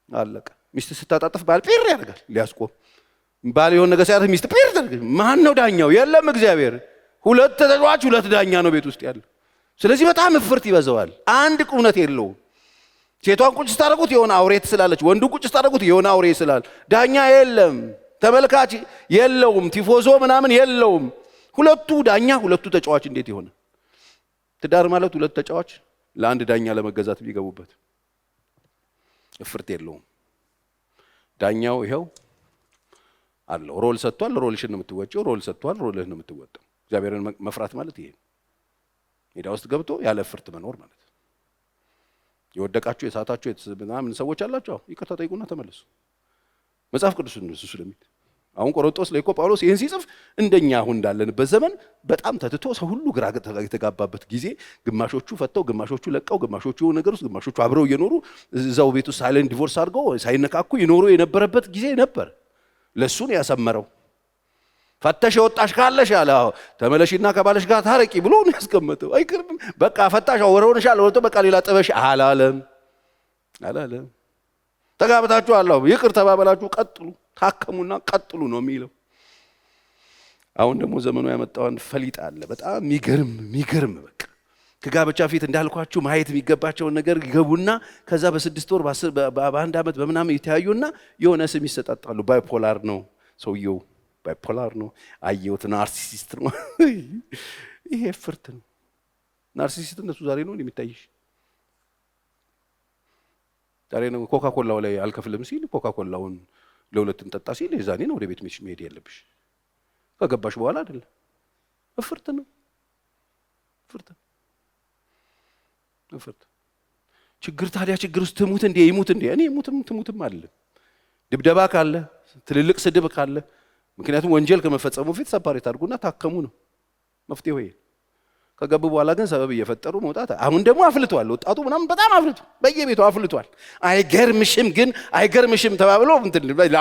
አለቀ። ሚስት ስታጣጥፍ ባል ፒር ያደርጋል ሊያስቆም። ባል የሆነ ነገር ሲያደርግ ሚስት ፒር ታደርጋለች። ማን ነው ዳኛው? የለም እግዚአብሔር። ሁለት ተጫዋች ሁለት ዳኛ ነው ቤት ውስጥ ያለው። ስለዚህ በጣም እፍርት ይበዛዋል። አንድ እውነት የለውም። ሴቷን ቁጭ ስታደርጉት የሆነ አውሬ ትስላለች፣ ወንዱ ቁጭ ስታደርጉት የሆነ አውሬ ይስላል። ዳኛ የለም፣ ተመልካች የለውም፣ ቲፎዞ ምናምን የለውም። ሁለቱ ዳኛ ሁለቱ ተጫዋች እንዴት ይሆነ? ትዳር ማለት ሁለት ተጫዋች ለአንድ ዳኛ ለመገዛት ቢገቡበት እፍርት የለውም። ዳኛው ይሄው አለው፣ ሮል ሰጥቷል፣ ሮልሽን ነው የምትወጪው፣ ሮል ሰጥቷል፣ ሮልህን ነው የምትወጣው። እግዚአብሔርን መፍራት ማለት ይሄ ነው። ሜዳ ውስጥ ገብቶ ያለ እፍርት መኖር ማለት። የወደቃችሁ የሳታችሁ ምናምን ሰዎች አላችሁ፣ ይቅርታ ጠይቁና ተመለሱ። መጽሐፍ ቅዱስ ነው እሱ ስለሚል አሁን ቆሮንቶስ ላይ እኮ ጳውሎስ ይህን ሲጽፍ እንደኛ አሁን እንዳለንበት ዘመን በጣም ተትቶ ሰው ሁሉ ግራ የተጋባበት ጊዜ፣ ግማሾቹ ፈተው፣ ግማሾቹ ለቀው፣ ግማሾቹ የሆነ ነገር ውስጥ፣ ግማሾቹ አብረው እየኖሩ እዛው ቤት ውስጥ ሳይለንት ዲቮርስ አድርገው ሳይነካኩ ይኖሩ የነበረበት ጊዜ ነበር። ለሱን ያሰመረው ፈተሽ ወጣሽ ካለሽ ያለ ተመለሽና ከባለሽ ጋር ታረቂ ብሎ ነው ያስቀመጠው። አይገርምም? በቃ ፈታሽ ወረውንሻል ወርቶ በቃ ሌላ ጥበሽ አላለም። ተጋብታችሁ አላው ይቅር ተባባላችሁ ቀጥሉ፣ ታከሙና ቀጥሉ ነው የሚለው። አሁን ደግሞ ዘመኑ ያመጣው አንድ ፈሊጥ አለ። በጣም የሚገርም በቃ ከጋብቻ ፊት እንዳልኳችሁ ማየት የሚገባቸውን ነገር ይገቡና ከዛ በ6 ወር በአንድ ዓመት በምናምን ይተያዩና የሆነ ስም ይሰጣጣሉ። ባይፖላር ነው ሰውየው፣ ባይፖላር ነው፣ አየሁት፣ ናርሲሲስት ነው። ይሄ ፍርት ነው። ናርሲሲስትነቱ ዛሬ ነው የሚታይሽ? ዛሬ ነው ኮካኮላው ላይ አልከፍልም ሲል ኮካኮላውን ለሁለት እንጠጣ ሲል የዛኔ ነው ወደ ቤት መሄድ ያለብሽ። ከገባሽ በኋላ አይደለም። እፍርት ነው። እፍርት ችግር። ታዲያ ችግር ውስጥ ትሙት እንዴ ይሙት እንዴ? እኔ ትሙትም አለ። ድብደባ ካለ፣ ትልልቅ ስድብ ካለ፣ ምክንያቱም ወንጀል ከመፈጸሙ ፊት ሰፓሬት አድርጉና ታከሙ ነው መፍትሄው ይሄ። ከገቡ በኋላ ግን ሰበብ እየፈጠሩ መውጣት። አሁን ደግሞ አፍልቷል፣ ወጣቱ ምናምን በጣም አፍልቷል፣ በየቤቱ አፍልቷል። አይገርምሽም ተባብሎ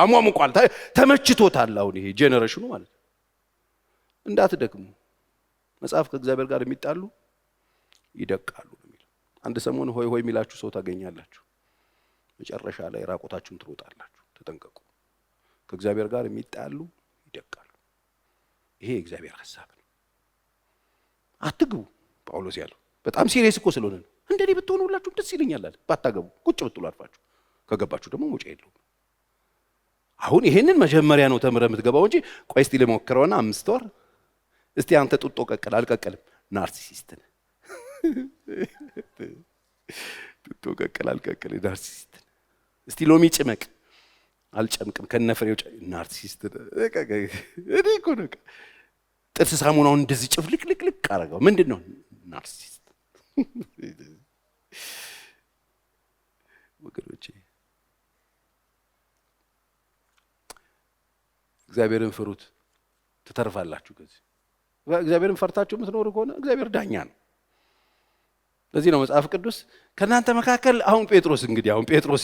አሟሙቋል፣ ተመችቶታል። አሁን ይሄ ጄነሬሽኑ ማለት ነው። እንዳትደክሙ። መጽሐፍ ከእግዚአብሔር ጋር የሚጣሉ ይደቃሉ ነው የሚለው። አንድ ሰሞን ሆይ ሆይ የሚላችሁ ሰው ታገኛላችሁ፣ መጨረሻ ላይ ራቆታችሁን ትሮጣላችሁ። ተጠንቀቁ። ከእግዚአብሔር ጋር የሚጣሉ ይደቃሉ። ይሄ የእግዚአብሔር ሐሳብ ነው። አትግቡ ጳውሎስ ያለው በጣም ሲሪየስ እኮ ስለሆነ ነው። እንደኔ ብትሆኑ ሁላችሁም ደስ ይለኛል አለ። ባታገቡ ቁጭ ብትሉ አርፋችሁ፣ ከገባችሁ ደግሞ መውጫ የለውም። አሁን ይሄንን መጀመሪያ ነው ተምረህ የምትገባው እንጂ ቆይ እስቲ ልሞክረውና 5 ወር እስቲ አንተ ጡጦ ቀቅል። አልቀቀልም። ናርሲሲስት ነህ። ትወቀቀላል ቀቀለ ናርሲሲስት እስቲ ሎሚ ጭመቅ አልጨምቅም ከነፍሬው ናርሲሲስት እኔ እኮ ነው ጥርስ ሳሙናውን እንደዚህ ጭፍልቅልቅልቅ አረጋው ምንድነው ናርሲሲስት ወገኖቼ እግዚአብሔርን ፍሩት ትተርፋላችሁ ከዚህ እግዚአብሔርን ፈርታችሁ የምትኖሩ ከሆነ እግዚአብሔር ዳኛ ነው ለዚህ ነው መጽሐፍ ቅዱስ ከናንተ መካከል አሁን ጴጥሮስ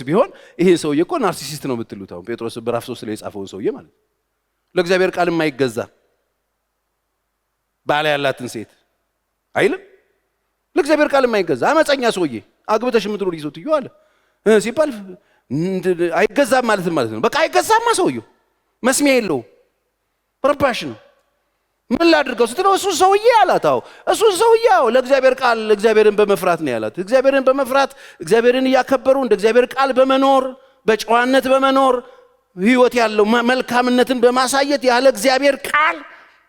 ቢሆን ይሄ ሰውዬ እኮ ናርሲሲስት ነው የምትሉት አሁን ጴጥሮስ በራፍ 3 ላይ የጻፈውን ሰውዬ ማለት ለእግዚአብሔር ቃል የማይገዛ ባለ ያላትን ሴት አይልም ለእግዚአብሔር ቃል የማይገዛ አመፀኛ ሰውዬ አግብተሽ የምትኖር ይዞትዩ አለ ሲባል አይገዛም ማለት ነው በቃ አይገዛማ ሰውዬው መስሚያ የለው ረባሽ ነው ምን ላድርገው ስትለው እሱ ሰውዬ አላታው እሱ ሰውዬው ለእግዚአብሔር ቃል እግዚአብሔርን በመፍራት ነው ያላት እግዚአብሔርን በመፍራት እግዚአብሔርን ያከበሩ እንደ እግዚአብሔር ቃል በመኖር በጨዋነት በመኖር ህይወት ያለው መልካምነትን በማሳየት ያለ እግዚአብሔር ቃል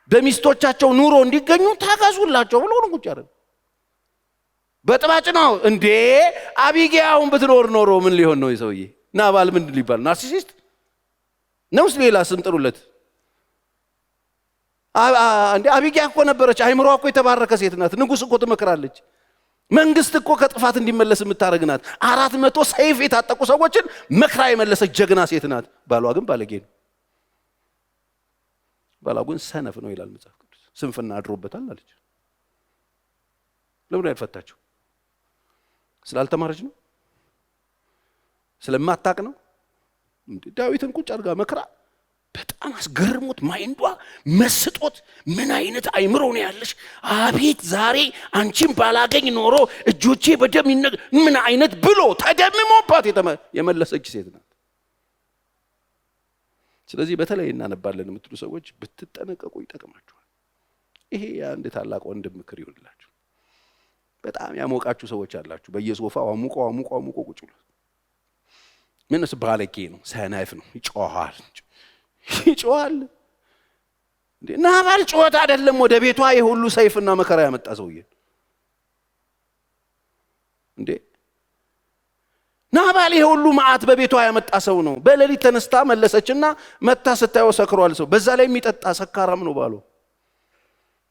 በሚስቶቻቸው ኑሮ እንዲገኙ ታጋዙላቸው ብሎ ነው ቁጭ ያረግ በጥባጭ ነው እንዴ አቢጊያውን ብትኖር ኖሮ ምን ሊሆን ነው ይሰውዬ ናባል ምን ሊባል ናርሲሲስት ነውስ ሌላ ስም ጥሩለት እንዴ አቢጊያ እኮ ነበረች አይምሮዋ እኮ የተባረከ ሴት ናት ንጉስ እኮ ትመክራለች መንግስት እኮ ከጥፋት እንዲመለስ የምታረግ ናት 400 ሰይፍ የታጠቁ ሰዎችን መክራ የመለሰች ጀግና ሴት ናት ባሏ ግን ባለጌ ነው ባሏ ግን ሰነፍ ነው ይላል መጽሐፍ ቅዱስ ስንፍና አድሮበታል አለች ለምን ያልፈታችሁ ስላልተማረች ነው ስለማታቅ ነው ዳዊትን ቁጭ አድርጋ መክራ በጣም አስገርሞት ማይንዷ መስጦት ምን አይነት አይምሮ ነው ያለሽ አቤት ዛሬ አንቺን ባላገኝ ኖሮ እጆቼ በደም ምን አይነት ብሎ ተደምሞባት የመለሰች ሴት ናት ስለዚህ በተለይ እናነባለን የምትሉ ሰዎች ብትጠነቀቁ ይጠቅማችኋል ይሄ አንድ ታላቅ ወንድም ምክር ይሆንላችሁ በጣም ያሞቃችሁ ሰዎች አላችሁ በየሶፋው አሙቆ ቁጭ ብሎ ምንስ ባለጌ ነው ሰናይፍ ነው ይጮሃል እንዴ ናባል ጮታ አይደለም ወደ ቤቷ የሁሉ ሰይፍና መከራ ያመጣ ሰውዬ እንዴ ናባል የሁሉ መዓት በቤቷ ያመጣ ሰው ነው በሌሊት ተነስታ መለሰችና መታ ስታየው ሰክሯል ሰው በዛ ላይ የሚጠጣ ሰካራም ነው ባሉ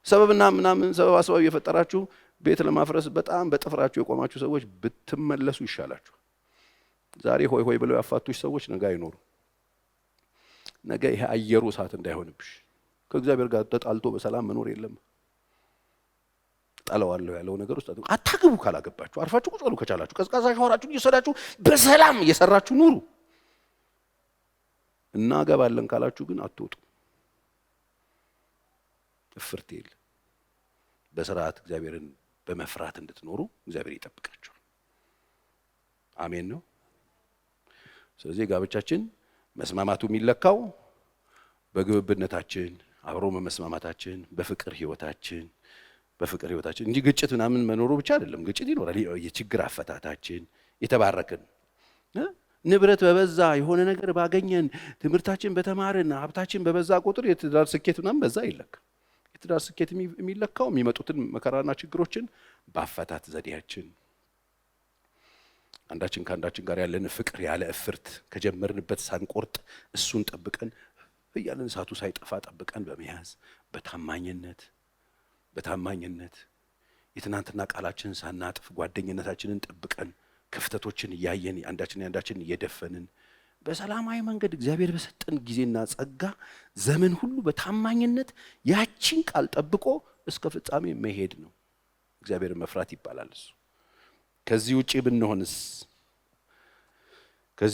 ሰበብና ምናምን ሰበብ አስባብ እየፈጠራችሁ ቤት ለማፍረስ በጣም በጥፍራችሁ የቆማችሁ ሰዎች ብትመለሱ ይሻላችሁ ዛሬ ሆይ ብለው ያፋቱሽ ሰዎች ነገ አይኖሩ ነገ ይሄ አየሩ ሰዓት እንዳይሆንብሽ ከእግዚአብሔር ጋር ተጣልቶ በሰላም መኖር የለም ጣላዋለሁ ያለው ነገር ውስጥ አታግቡ ካላገባችሁ አርፋችሁ ቁጭ በሉ ከቻላችሁ ቀዝቃዛ ሻወራችሁ እየሰዳችሁ በሰላም እየሰራችሁ ኑሩ እናገባለን ካላችሁ ግን አትወጡ እፍርቴል በስርዓት እግዚአብሔርን በመፍራት እንድትኖሩ እግዚአብሔር ይጠብቃችሁ አሜን ነው ስለዚህ ጋብቻችን መስማማቱ የሚለካው በግብብነታችን አብሮ መስማማታችን በፍቅር ህይወታችን እንጂ ግጭት ምናምን መኖሩ ብቻ አይደለም ግጭት ይኖራል የችግር አፈታታችን የተባረከን ንብረት በበዛ የሆነ ነገር ባገኘን ትምርታችን በተማረን ሀብታችን በበዛ ቁጥር የትዳር ስኬት ምናምን በዛ ይለካ የትዳር ስኬት የሚለካው የሚመጡትን መከራና ችግሮችን ባፈታት ዘዴያችን አንዳችን ካንዳችን ጋር ያለን ፍቅር ያለ እፍርት ከጀመርንበት ሳንቆርጥ እሱን ጠብቀን ያለን ሳቱ ሳይጠፋ ጠብቀን በመያዝ በታማኝነት የትናንትና ቃላችንን ሳናጥፍ ጓደኝነታችንን ጠብቀን ክፍተቶችን ያየን አንዳችን እየደፈንን በሰላማዊ መንገድ እግዚአብሔር በሰጠን ጊዜና ጸጋ ዘመን ሁሉ በታማኝነት ያቺን ቃል ጠብቆ እስከ ፍጻሜ መሄድ ነው እግዚአብሔርን መፍራት ይባላል እሱ ከዚህ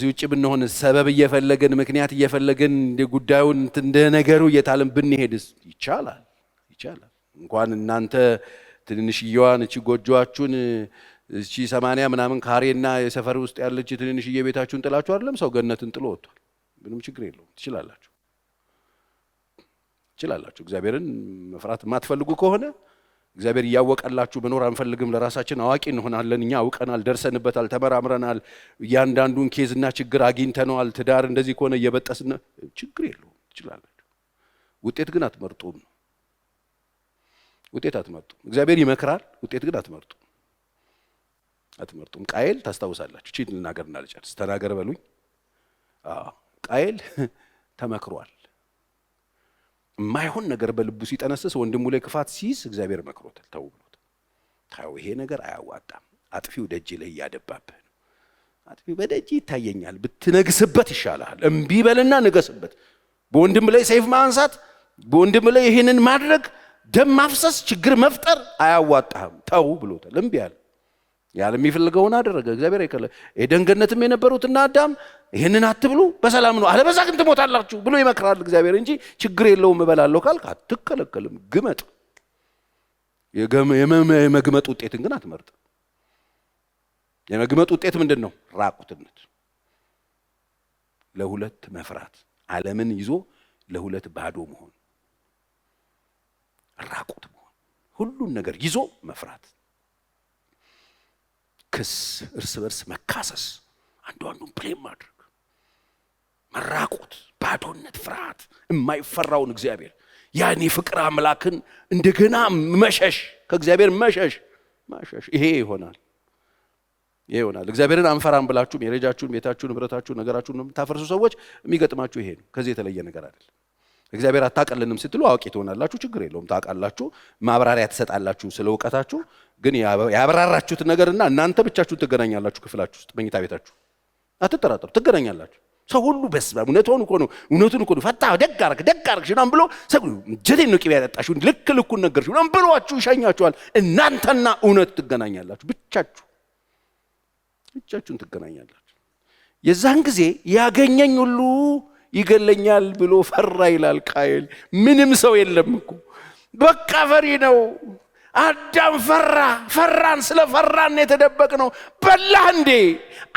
ውጪ ብንሆንስ ሰበብ እየፈለገን ምክንያት እየፈለገን እንደ ጉዳዩን እንደ ነገሩ እየታለም ብንሄድስ ይቻላል እንኳን እናንተ ትንንሽዬዋን እቺ ጎጆአችሁን እቺ 80 ምናምን ካሬና የሰፈር ውስጥ ያለች ትንንሽዬ ቤታችሁን ጥላችሁ አይደለም ሰው ገነትን ጥሎ ወጥቷል ምንም ችግር የለውም ትችላላችሁ እግዚአብሔርን መፍራት ማትፈልጉ ከሆነ እግዚአብሔር ያወቀላችሁ መኖር አንፈልግም ለራሳችን አዋቂ እንሆናለን እኛ አውቀናል ደርሰንበታል ተመራምረናል ያንዳንዱን ኬዝና ችግር አግኝተናል ትዳር እንደዚህ ከሆነ እየበጠስን ችግር የለውም ትችላላችሁ ውጤት ግን አትመርጡም እግዚአብሔር ይመክራል ውጤት ግን አትመርጡ አትመርጡም። ቃየል ታስታውሳላችሁ። እቺ ልናገርና ልጨርስ። ተናገር በሉኝ። ቃየል ተመክሯል። የማይሆን ነገር በልቡ ሲጠነስስ ወንድሙ ላይ ክፋት ሲይዝ እግዚአብሔር መክሮታል። ተው ብሎት ታው ይሄ ነገር አያዋጣም፣ አጥፊው ደጅ ላይ እያደባብህ ነው። አጥፊው በደጅ ይታየኛል፣ ብትነግስበት ይሻላል። እምቢ በልና ንገስበት። በወንድም ላይ ሰይፍ ማንሳት፣ በወንድም ላይ ይሄንን ማድረግ፣ ደም ማፍሰስ፣ ችግር መፍጠር አያዋጣም፣ ተው ብሎታል። እምቢ አለ። ያለ የሚፈልገውን አደረገ። እግዚአብሔር አይከለ ኤደን ገነትም የነበሩትና አዳም ይሄንን አትብሉ በሰላም ነው አለበዛ ግን ትሞታላችሁ ብሎ ይመክራል እግዚአብሔር እንጂ ችግር የለውም እበላለሁ ካልክ አትከለከልም። ግመጥ የመግመጥ ውጤትን ግን አትመርጥ። የመግመጥ ውጤት ምንድነው? ራቁትነት፣ ለሁለት መፍራት፣ ዓለምን ይዞ ለሁለት ባዶ መሆን፣ ራቁት መሆን፣ ሁሉን ነገር ይዞ መፍራት፣ ክስ፣ እርስ በርስ መካሰስ፣ አንዱ አንዱን ብሌም ማድረግ፣ መራቁት፣ ባዶነት፣ ፍርሃት፣ የማይፈራውን እግዚአብሔር ያን የፍቅር አምላክን እንደገና መሸሽ፣ ከእግዚአብሔር መሸሽ። ይሄ ይሆናል። እግዚአብሔርን አንፈራም ብላችሁ የረጃችሁን፣ ቤታችሁን፣ ንብረታችሁን፣ ነገራችሁን የምታፈርሱ ሰዎች የሚገጥማችሁ ይሄ ነው። ከዚህ የተለየ ነገር አይደለም። እግዚአብሔር አታቀልንም ስትሉ አዋቂ ትሆናላችሁ፣ ችግር የለውም። ታውቃላችሁ፣ ማብራሪያ ትሰጣላችሁ ስለ እውቀታችሁ። ግን ያብራራችሁት ነገርና እናንተ ብቻችሁን ትገናኛላችሁ ክፍላችሁ ውስጥ መኝታ ቤታችሁ። አትጠራጠሩ፣ ትገናኛላችሁ። ሰው ሁሉ በስመ አብ እውነቱን እኮ ነው ፈታ ደግ አደረግሽ ምናምን ብሎ ሰው እንጀቴን ነው ቅቤ ያጠጣሽው ልክ ልኩን ነገርሽ ምናምን ብሏችሁ ይሸኛችኋል። እናንተና እውነት ትገናኛላችሁ፣ ብቻችሁን ትገናኛላችሁ። የዛን ጊዜ ያገኘኝ ሁሉ ይገለኛል ብሎ ፈራ ይላል ቃየል። ምንም ሰው የለም እኮ በቃ ፈሪ ነው። አዳም ፈራን። ስለ ፈራን የተደበቅ ነው። በላህ እንዴ?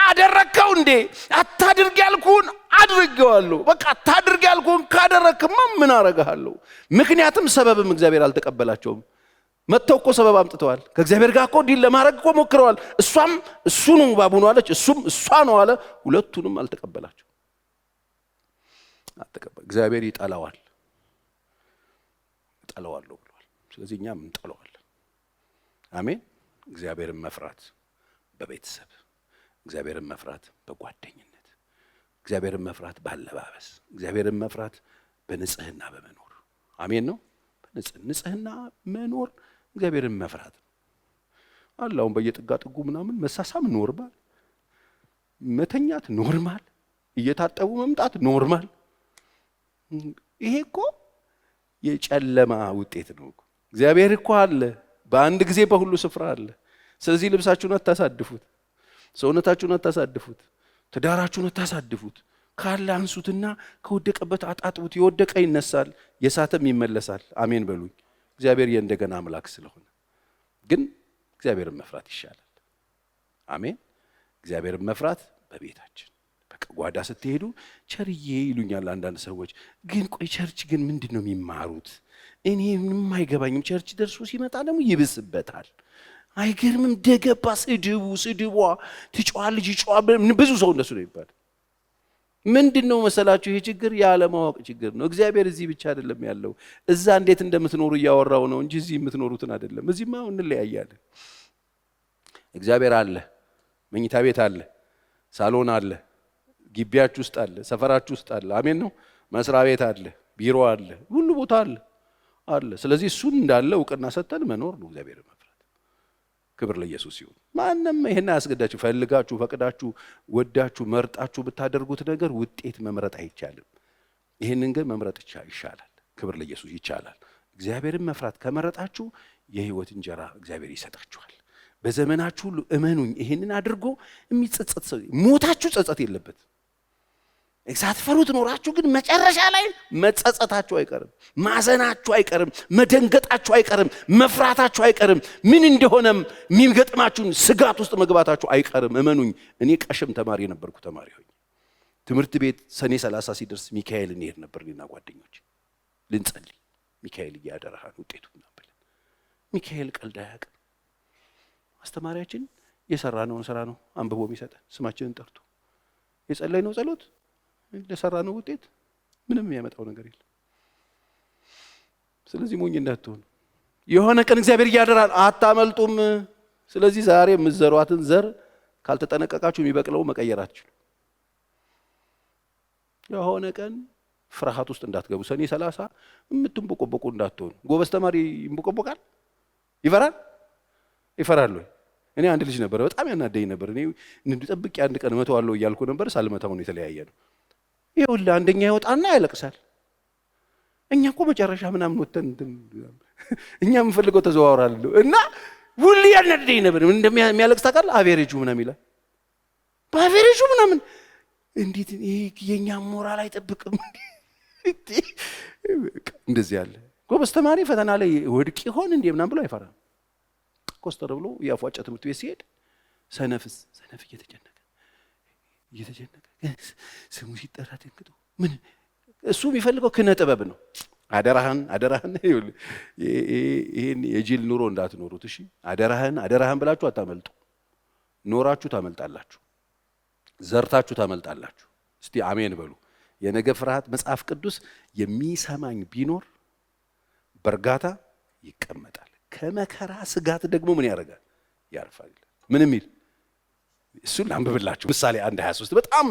አደረከው እንዴ? አታድርግ ያልኩን አድርጌዋለሁ። በቃ አታድርግ ያልኩን ካደረክማ ምን አረጋለሁ? ምክንያቱም ሰበብም እግዚአብሔር አልተቀበላቸውም። መተው እኮ ሰበብ አምጥተዋል። ከእግዚአብሔር ጋር እኮ ዲል ለማድረግ እኮ ሞክረዋል። እሷም እሱ ነው ባቡ ነው አለች፣ እሱም እሷ ነው አለ። ሁለቱንም አልተቀበላቸው። እግዚአብሔር ይጠላዋል፣ እጠላዋለሁ ብሏል። ስለዚህ እኛም እንጠላዋለን። አሜን። እግዚአብሔርን መፍራት በቤተሰብ፣ እግዚአብሔርን መፍራት በጓደኝነት፣ እግዚአብሔርን መፍራት ባለባበስ፣ እግዚአብሔርን መፍራት በንጽህና በመኖር አሜን ነው። ንጽህና መኖር እግዚአብሔርን መፍራት አለ። አሁን በየጥጋ ጥጉ ምናምን መሳሳም ኖርማል፣ መተኛት ኖርማል፣ እየታጠቡ መምጣት ኖርማል። ይሄ እኮ የጨለማ ውጤት ነው። እግዚአብሔር እኮ አለ፣ በአንድ ጊዜ በሁሉ ስፍራ አለ። ስለዚህ ልብሳችሁን አታሳድፉት፣ ሰውነታችሁን አታሳድፉት፣ ትዳራችሁን አታሳድፉት። ካለ አንሱትና ከወደቀበት አጣጥቡት። የወደቀ ይነሳል፣ የሳተም ይመለሳል። አሜን በሉኝ። እግዚአብሔር የእንደገና አምላክ ስለሆነ ግን እግዚአብሔርን መፍራት ይሻላል። አሜን። እግዚአብሔርን መፍራት በቤታችን ጓዳ ስትሄዱ ቸርዬ ይሉኛል አንዳንድ ሰዎች። ግን ቆይ ቸርች ግን ምንድነው የሚማሩት? እኔ ምንም አይገባኝም። ቸርች ደርሶ ሲመጣ ደግሞ ይብስበታል። አይገርምም? ደገባ ስድቧ ትጫዋለች፣ ብዙ ሰው እንደሱ ነው ይባላል። ምንድነው መሰላችሁ? ይሄ ችግር ያለማወቅ ችግር ነው። እግዚአብሔር እዚህ ብቻ አይደለም ያለው። እዛ እንዴት እንደምትኖሩ እያወራው ነው እንጂ እዚህ የምትኖሩትን አይደለም። እዚህማ እንለያያለን። እግዚአብሔር አለ፣ መኝታ ቤት አለ፣ ሳሎን አለ፣ ግቢያችሁ ውስጥ አለ፣ ሰፈራችሁ ውስጥ አለ። አሜን ነው። መስሪያ ቤት አለ፣ ቢሮ አለ፣ ሁሉ ቦታ አለ። ስለዚህ እሱን እንዳለ እውቅና ሰጠን መኖር ነው እግዚአብሔር መፍራት። ክብር ለኢየሱስ ይሁን። ማንም ይሄን አያስገዳችሁ። ፈልጋችሁ ፈቅዳችሁ ወዳችሁ መርጣችሁ ብታደርጉት ነገር ውጤት መምረጥ አይቻልም። ይሄንን ግን መምረጥ ይሻላል። ክብር ለኢየሱስ ይቻላል። እግዚአብሔርን መፍራት ከመረጣችሁ የህይወት እንጀራ እግዚአብሔር ይሰጣችኋል። በዘመናችሁ ሁሉ እመኑኝ፣ ይሄንን አድርጎ የሚጸጸት ሰው ሞታችሁ ጸጸት የለበት። ሳትፈሩት ኖራችሁ ግን መጨረሻ ላይ መጸጸታችሁ አይቀርም፣ ማዘናችሁ አይቀርም፣ መደንገጣችሁ አይቀርም፣ መፍራታችሁ አይቀርም። ምን እንደሆነም የሚገጥማችሁን ስጋት ውስጥ መግባታችሁ አይቀርም። እመኑኝ። እኔ ቀሽም ተማሪ ነበርኩ። ተማሪ ሆኜ ትምህርት ቤት ሰኔ 30 ሲደርስ ሚካኤል እንሄድ ነበር እና ጓደኞች ልንጸልይ። ሚካኤል እያደረሃን ውጤቱና ብለን ሚካኤል ቀልድ አያውቅም። አስተማሪያችን የሰራነውን ስራ ነው አንብቦ የሚሰጠን፣ ስማችንን ጠርቶ የጸለይነው ጸሎት ለሰራነው ውጤት ምንም የሚያመጣው ነገር የለም። ስለዚህ ሞኝ እንዳትሆኑ። የሆነ ቀን እግዚአብሔር እያደራን አታመልጡም። ስለዚህ ዛሬ የምትዘሯትን ዘር ካልተጠነቀቃችሁ የሚበቅለው መቀየራችሁ የሆነ ቀን ፍርሃት ውስጥ እንዳትገቡ። ሰኔ 30 የምትንቦቆቦቁ እንዳትሆኑ። ጎበዝ ተማሪ ይንቦቆቦቃል? ይፈራል ወይ? እኔ አንድ ልጅ ነበር በጣም ያናደኝ ነበር። እኔ እንድጠብቅ አንድ ቀን እመታዋለሁ እያልኩ ነበር። ሳልመታው ነው የተለያየ ነው። ይኸውልህ አንደኛ ይወጣና ያለቅሳል። እኛ እኮ መጨረሻ ምናምን ወተን እኛ የምንፈልገው ተዘዋውራለሁ እና ሁሉ ያናደኝ ነበር። እንደሚያለቅስ ታውቃለህ? አቬሬጁ ምናምን ይላል። በአቬሬጁ ምናምን እንዴት የኛ ሞራል አይጠብቅም? እንደዚህ ያለ ጎበዝ ተማሪ ፈተና ላይ ወድቅ ይሆን እንዴ ምናምን ብሎ አይፈራም። ኮስተር ብሎ ያፏጨ ትምህርት ቤት ሲሄድ ሰነፍ እየተጨነቀ ስሙ ሲጠራ ደንግጦ ምን እሱ የሚፈልገው ክነ ጥበብ ነው። አደራህን ይሄን የጅል ኑሮ እንዳትኖሩት እሺ። አደራህን ብላችሁ አታመልጡ። ኖራችሁ ታመልጣላችሁ፣ ዘርታችሁ ታመልጣላችሁ። እስቲ አሜን በሉ። የነገ ፍርሃት መጽሐፍ ቅዱስ የሚሰማኝ ቢኖር በእርጋታ ይቀመጣል፣ ከመከራ ስጋት ደግሞ ምን ያደርጋል? ያርፋል። ምን የሚል እሱን አንብብላችሁ ምሳሌ 1:23 በጣም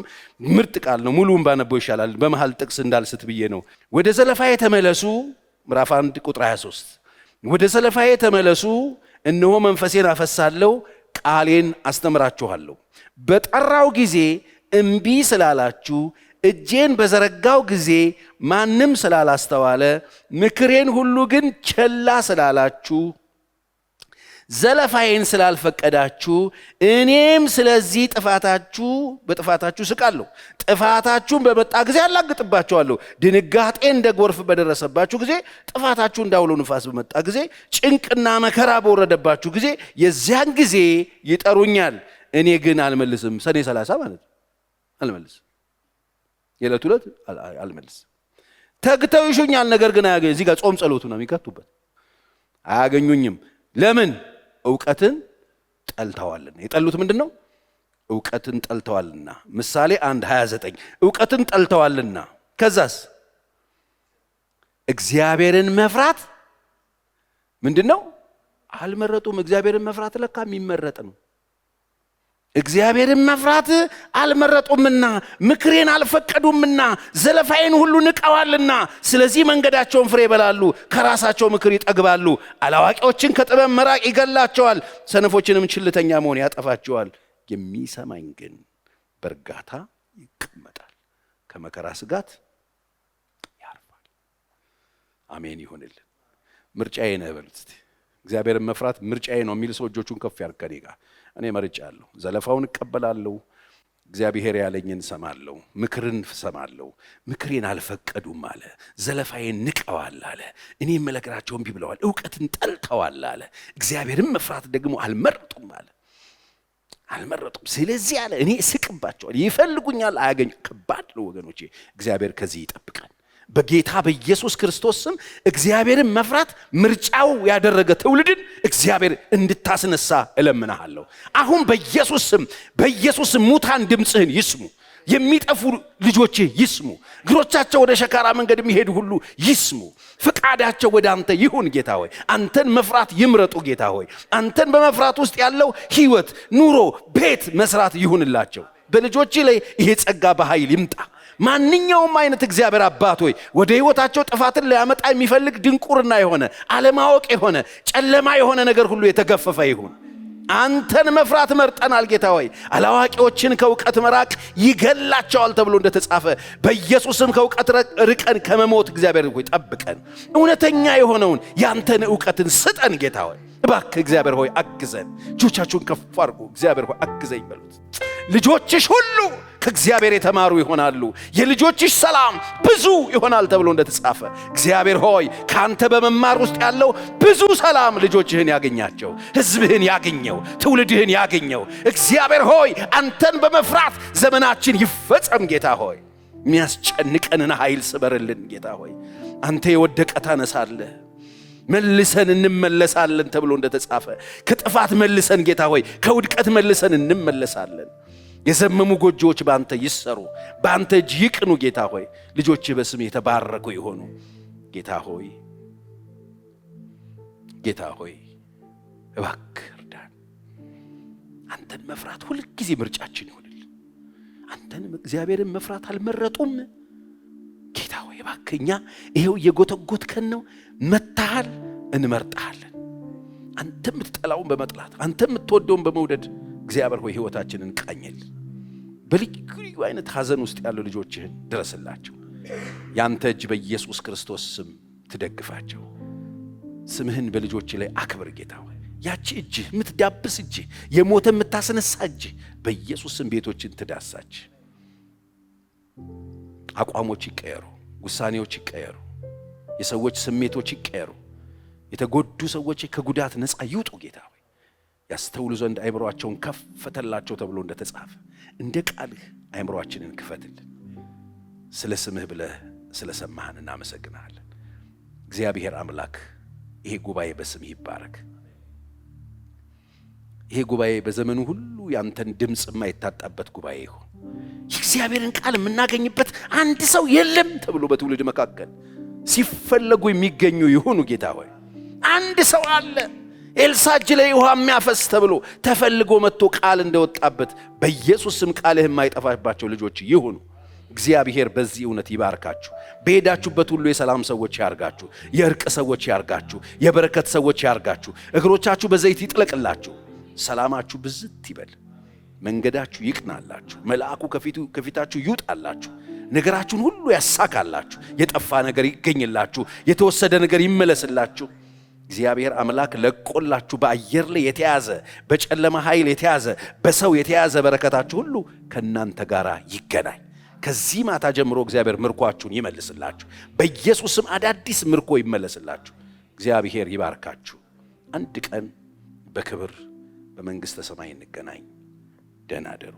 ምርጥ ቃል ነው። ሙሉውን ባነበው ይሻላል። በመሃል ጥቅስ እንዳልስት ብዬ ነው። ወደ ዘለፋዬ ተመለሱ፣ ምዕራፍ 1 ቁጥር 23 ወደ ዘለፋዬ ተመለሱ፣ እነሆ መንፈሴን አፈሳለሁ፣ ቃሌን አስተምራችኋለሁ። በጠራው ጊዜ እምቢ ስላላችሁ፣ እጄን በዘረጋው ጊዜ ማንም ስላላስተዋለ፣ ምክሬን ሁሉ ግን ቸላ ስላላችሁ፣ ዘለፋዬን ስላልፈቀዳችሁ፣ እኔም ስለዚህ በጥፋታችሁ ስቃለሁ። ጥፋታችሁን በመጣ ጊዜ አላግጥባችኋለሁ። ድንጋጤ እንደ ጎርፍ በደረሰባችሁ ጊዜ፣ ጥፋታችሁ እንዳውሎ ንፋስ በመጣ ጊዜ፣ ጭንቅና መከራ በወረደባችሁ ጊዜ፣ የዚያን ጊዜ ይጠሩኛል፣ እኔ ግን አልመልስም። ሰኔ 30 ማለት ነው። አልመልስም። የዕለት ዕለት አልመልስም። ተግተው ይሹኛል፣ ነገር ግን አያገኙ። እዚህ ጋር ጾም ጸሎቱ ነው የሚከቱበት። አያገኙኝም። ለምን? ዕውቀትን ጠልተዋልና። የጠሉት ምንድን ነው? ዕውቀትን ጠልተዋልና። ምሳሌ 1:29 ዕውቀትን ጠልተዋልና። ከዛስ እግዚአብሔርን መፍራት ምንድን ነው? አልመረጡም። እግዚአብሔርን መፍራት ለካ የሚመረጥ ነው። እግዚአብሔርን መፍራት አልመረጡምና፣ ምክሬን አልፈቀዱምና፣ ዘለፋዬን ሁሉ ንቀዋልና፣ ስለዚህ መንገዳቸውን ፍሬ ይበላሉ፣ ከራሳቸው ምክር ይጠግባሉ። አላዋቂዎችን ከጥበብ መራቅ ይገላቸዋል፣ ሰነፎችንም ችልተኛ መሆን ያጠፋቸዋል። የሚሰማኝ ግን በእርጋታ ይቀመጣል፣ ከመከራ ስጋት ያርፋል። አሜን ይሁንልን። ምርጫዬ ነው በሉት እስቲ። እግዚአብሔርን መፍራት ምርጫዬ ነው የሚል ሰው እጆቹን ከፍ ያድርግ ከኔ ጋር። እኔ መርጫለሁ። ዘለፋውን እቀበላለሁ፣ እግዚአብሔር ያለኝን ሰማለሁ፣ ምክርን ሰማለሁ። ምክሬን አልፈቀዱም አለ፣ ዘለፋዬን ንቀዋል አለ፣ እኔ የምነግራቸው እምቢ ብለዋል፣ ዕውቀትን ጠልተዋል አለ፣ እግዚአብሔርን መፍራት ደግሞ አልመረጡም አለ። አልመረጡም። ስለዚህ አለ እኔ እስቅባቸዋል፣ ይፈልጉኛል፣ አያገኙ። ከባድ ነው ወገኖቼ። እግዚአብሔር ከዚህ ይጠብቃል። በጌታ በኢየሱስ ክርስቶስ ስም እግዚአብሔርን መፍራት ምርጫው ያደረገ ትውልድን እግዚአብሔር እንድታስነሳ እለምናለሁ። አሁን በኢየሱስ ስም ሙታን ድምፅህን ይስሙ፣ የሚጠፉ ልጆች ይስሙ፣ እግሮቻቸው ወደ ሸካራ መንገድ የሚሄዱ ሁሉ ይስሙ። ፍቃዳቸው ወደ አንተ ይሁን ጌታ ሆይ። አንተን መፍራት ይምረጡ ጌታ ሆይ። አንተን በመፍራት ውስጥ ያለው ህይወት፣ ኑሮ፣ ቤት መስራት ይሁንላቸው። በልጆች ላይ ይሄ ጸጋ በኃይል ይምጣ። ማንኛውም አይነት እግዚአብሔር አባት ሆይ ወደ ህይወታቸው ጥፋትን ሊያመጣ የሚፈልግ ድንቁርና የሆነ አለማወቅ የሆነ ጨለማ የሆነ ነገር ሁሉ የተገፈፈ ይሁን። አንተን መፍራት መርጠናል ጌታ ሆይ። አላዋቂዎችን ከእውቀት መራቅ ይገላቸዋል ተብሎ እንደተጻፈ በኢየሱስም ከእውቀት ርቀን ከመሞት እግዚአብሔር ሆይ ጠብቀን። እውነተኛ የሆነውን ያንተን ዕውቀትን ስጠን ጌታ ሆይ። እባክህ እግዚአብሔር ሆይ አግዘን። እጆቻችሁን ከፍ አድርጉ። እግዚአብሔር ሆይ አግዘኝ በሉት። ልጆችሽ ሁሉ ከእግዚአብሔር የተማሩ ይሆናሉ፣ የልጆችሽ ሰላም ብዙ ይሆናል ተብሎ እንደተጻፈ እግዚአብሔር ሆይ ካንተ በመማር ውስጥ ያለው ብዙ ሰላም ልጆችህን ያገኛቸው፣ ህዝብህን ያገኘው፣ ትውልድህን ያገኘው። እግዚአብሔር ሆይ አንተን በመፍራት ዘመናችን ይፈጸም ጌታ ሆይ። የሚያስጨንቀንን ኃይል ስበርልን ጌታ ሆይ። አንተ የወደቀ ታነሳለህ፣ መልሰን እንመለሳለን ተብሎ እንደተጻፈ ከጥፋት መልሰን ጌታ ሆይ፣ ከውድቀት መልሰን እንመለሳለን። የዘመሙ ጎጆዎች በአንተ ይሰሩ፣ በአንተ እጅ ይቅኑ ጌታ ሆይ። ልጆችህ በስም የተባረኩ ይሆኑ ጌታ ሆይ። ጌታ ሆይ እባክህ እርዳን። አንተን መፍራት ሁሉ ጊዜ ምርጫችን ይሁንልን። አንተን እግዚአብሔርን መፍራት አልመረጡም። ጌታ ሆይ እባክህ ይሄው እየጎተጎትከን ነው፣ መታሃል፣ እንመርጣለን። አንተ የምትጠላውን በመጥላት አንተ የምትወደውን በመውደድ እግዚአብሔር ሆይ ሕይወታችንን ቃኘልን። በልዩ አይነት ሐዘን ውስጥ ያሉ ልጆችህን ድረስላቸው። ያንተ እጅ በኢየሱስ ክርስቶስ ስም ትደግፋቸው። ስምህን በልጆች ላይ አክብር ጌታ ሆይ። ያቺ እጅ የምትዳብስ እጅ፣ የሞተ የምታስነሳ እጅ በኢየሱስ ስም ቤቶችን ትዳሳች። አቋሞች ይቀየሩ፣ ውሳኔዎች ይቀየሩ፣ የሰዎች ስሜቶች ይቀየሩ። የተጎዱ ሰዎች ከጉዳት ነፃ ይውጡ ጌታ ሆይ። ያስተውሉ ዘንድ አይምሮአቸውን ከፈተላቸው ተብሎ እንደተጻፈ እንደ ቃልህ አይምሮአችንን ክፈትልን። ስለ ስምህ ብለህ ስለ ሰማህን እናመሰግናለን። እግዚአብሔር አምላክ ይሄ ጉባኤ በስምህ ይባረክ። ይሄ ጉባኤ በዘመኑ ሁሉ ያንተን ድምጽ የማይታጣበት ጉባኤ ይሁን። የእግዚአብሔርን ቃል የምናገኝበት አንድ ሰው የለም ተብሎ በትውልድ መካከል ሲፈለጉ የሚገኙ ይሁኑ ጌታ ሆይ። አንድ ሰው አለ ኤልሳ እጅ ላይ ውሃ የሚያፈስ ተብሎ ተፈልጎ መጥቶ ቃል እንደወጣበት በኢየሱስ ስም ቃልህ የማይጠፋባቸው ልጆች ይሁኑ። እግዚአብሔር በዚህ እውነት ይባርካችሁ። በሄዳችሁበት ሁሉ የሰላም ሰዎች ያርጋችሁ፣ የእርቅ ሰዎች ያርጋችሁ፣ የበረከት ሰዎች ያርጋችሁ። እግሮቻችሁ በዘይት ይጥለቅላችሁ፣ ሰላማችሁ ብዝት ይበል፣ መንገዳችሁ ይቅናላችሁ፣ መልአኩ ከፊታችሁ ይውጣላችሁ፣ ነገራችሁን ሁሉ ያሳካላችሁ፣ የጠፋ ነገር ይገኝላችሁ፣ የተወሰደ ነገር ይመለስላችሁ። እግዚአብሔር አምላክ ለቆላችሁ በአየር ላይ የተያዘ በጨለማ ኃይል የተያዘ በሰው የተያዘ በረከታችሁ ሁሉ ከናንተ ጋር ይገናኝ። ከዚህ ማታ ጀምሮ እግዚአብሔር ምርኳችሁን ይመልስላችሁ። በኢየሱስ ስም አዳዲስ ምርኮ ይመለስላችሁ። እግዚአብሔር ይባርካችሁ። አንድ ቀን በክብር በመንግሥተ ሰማይ እንገናኝ። ደህና አደሩ።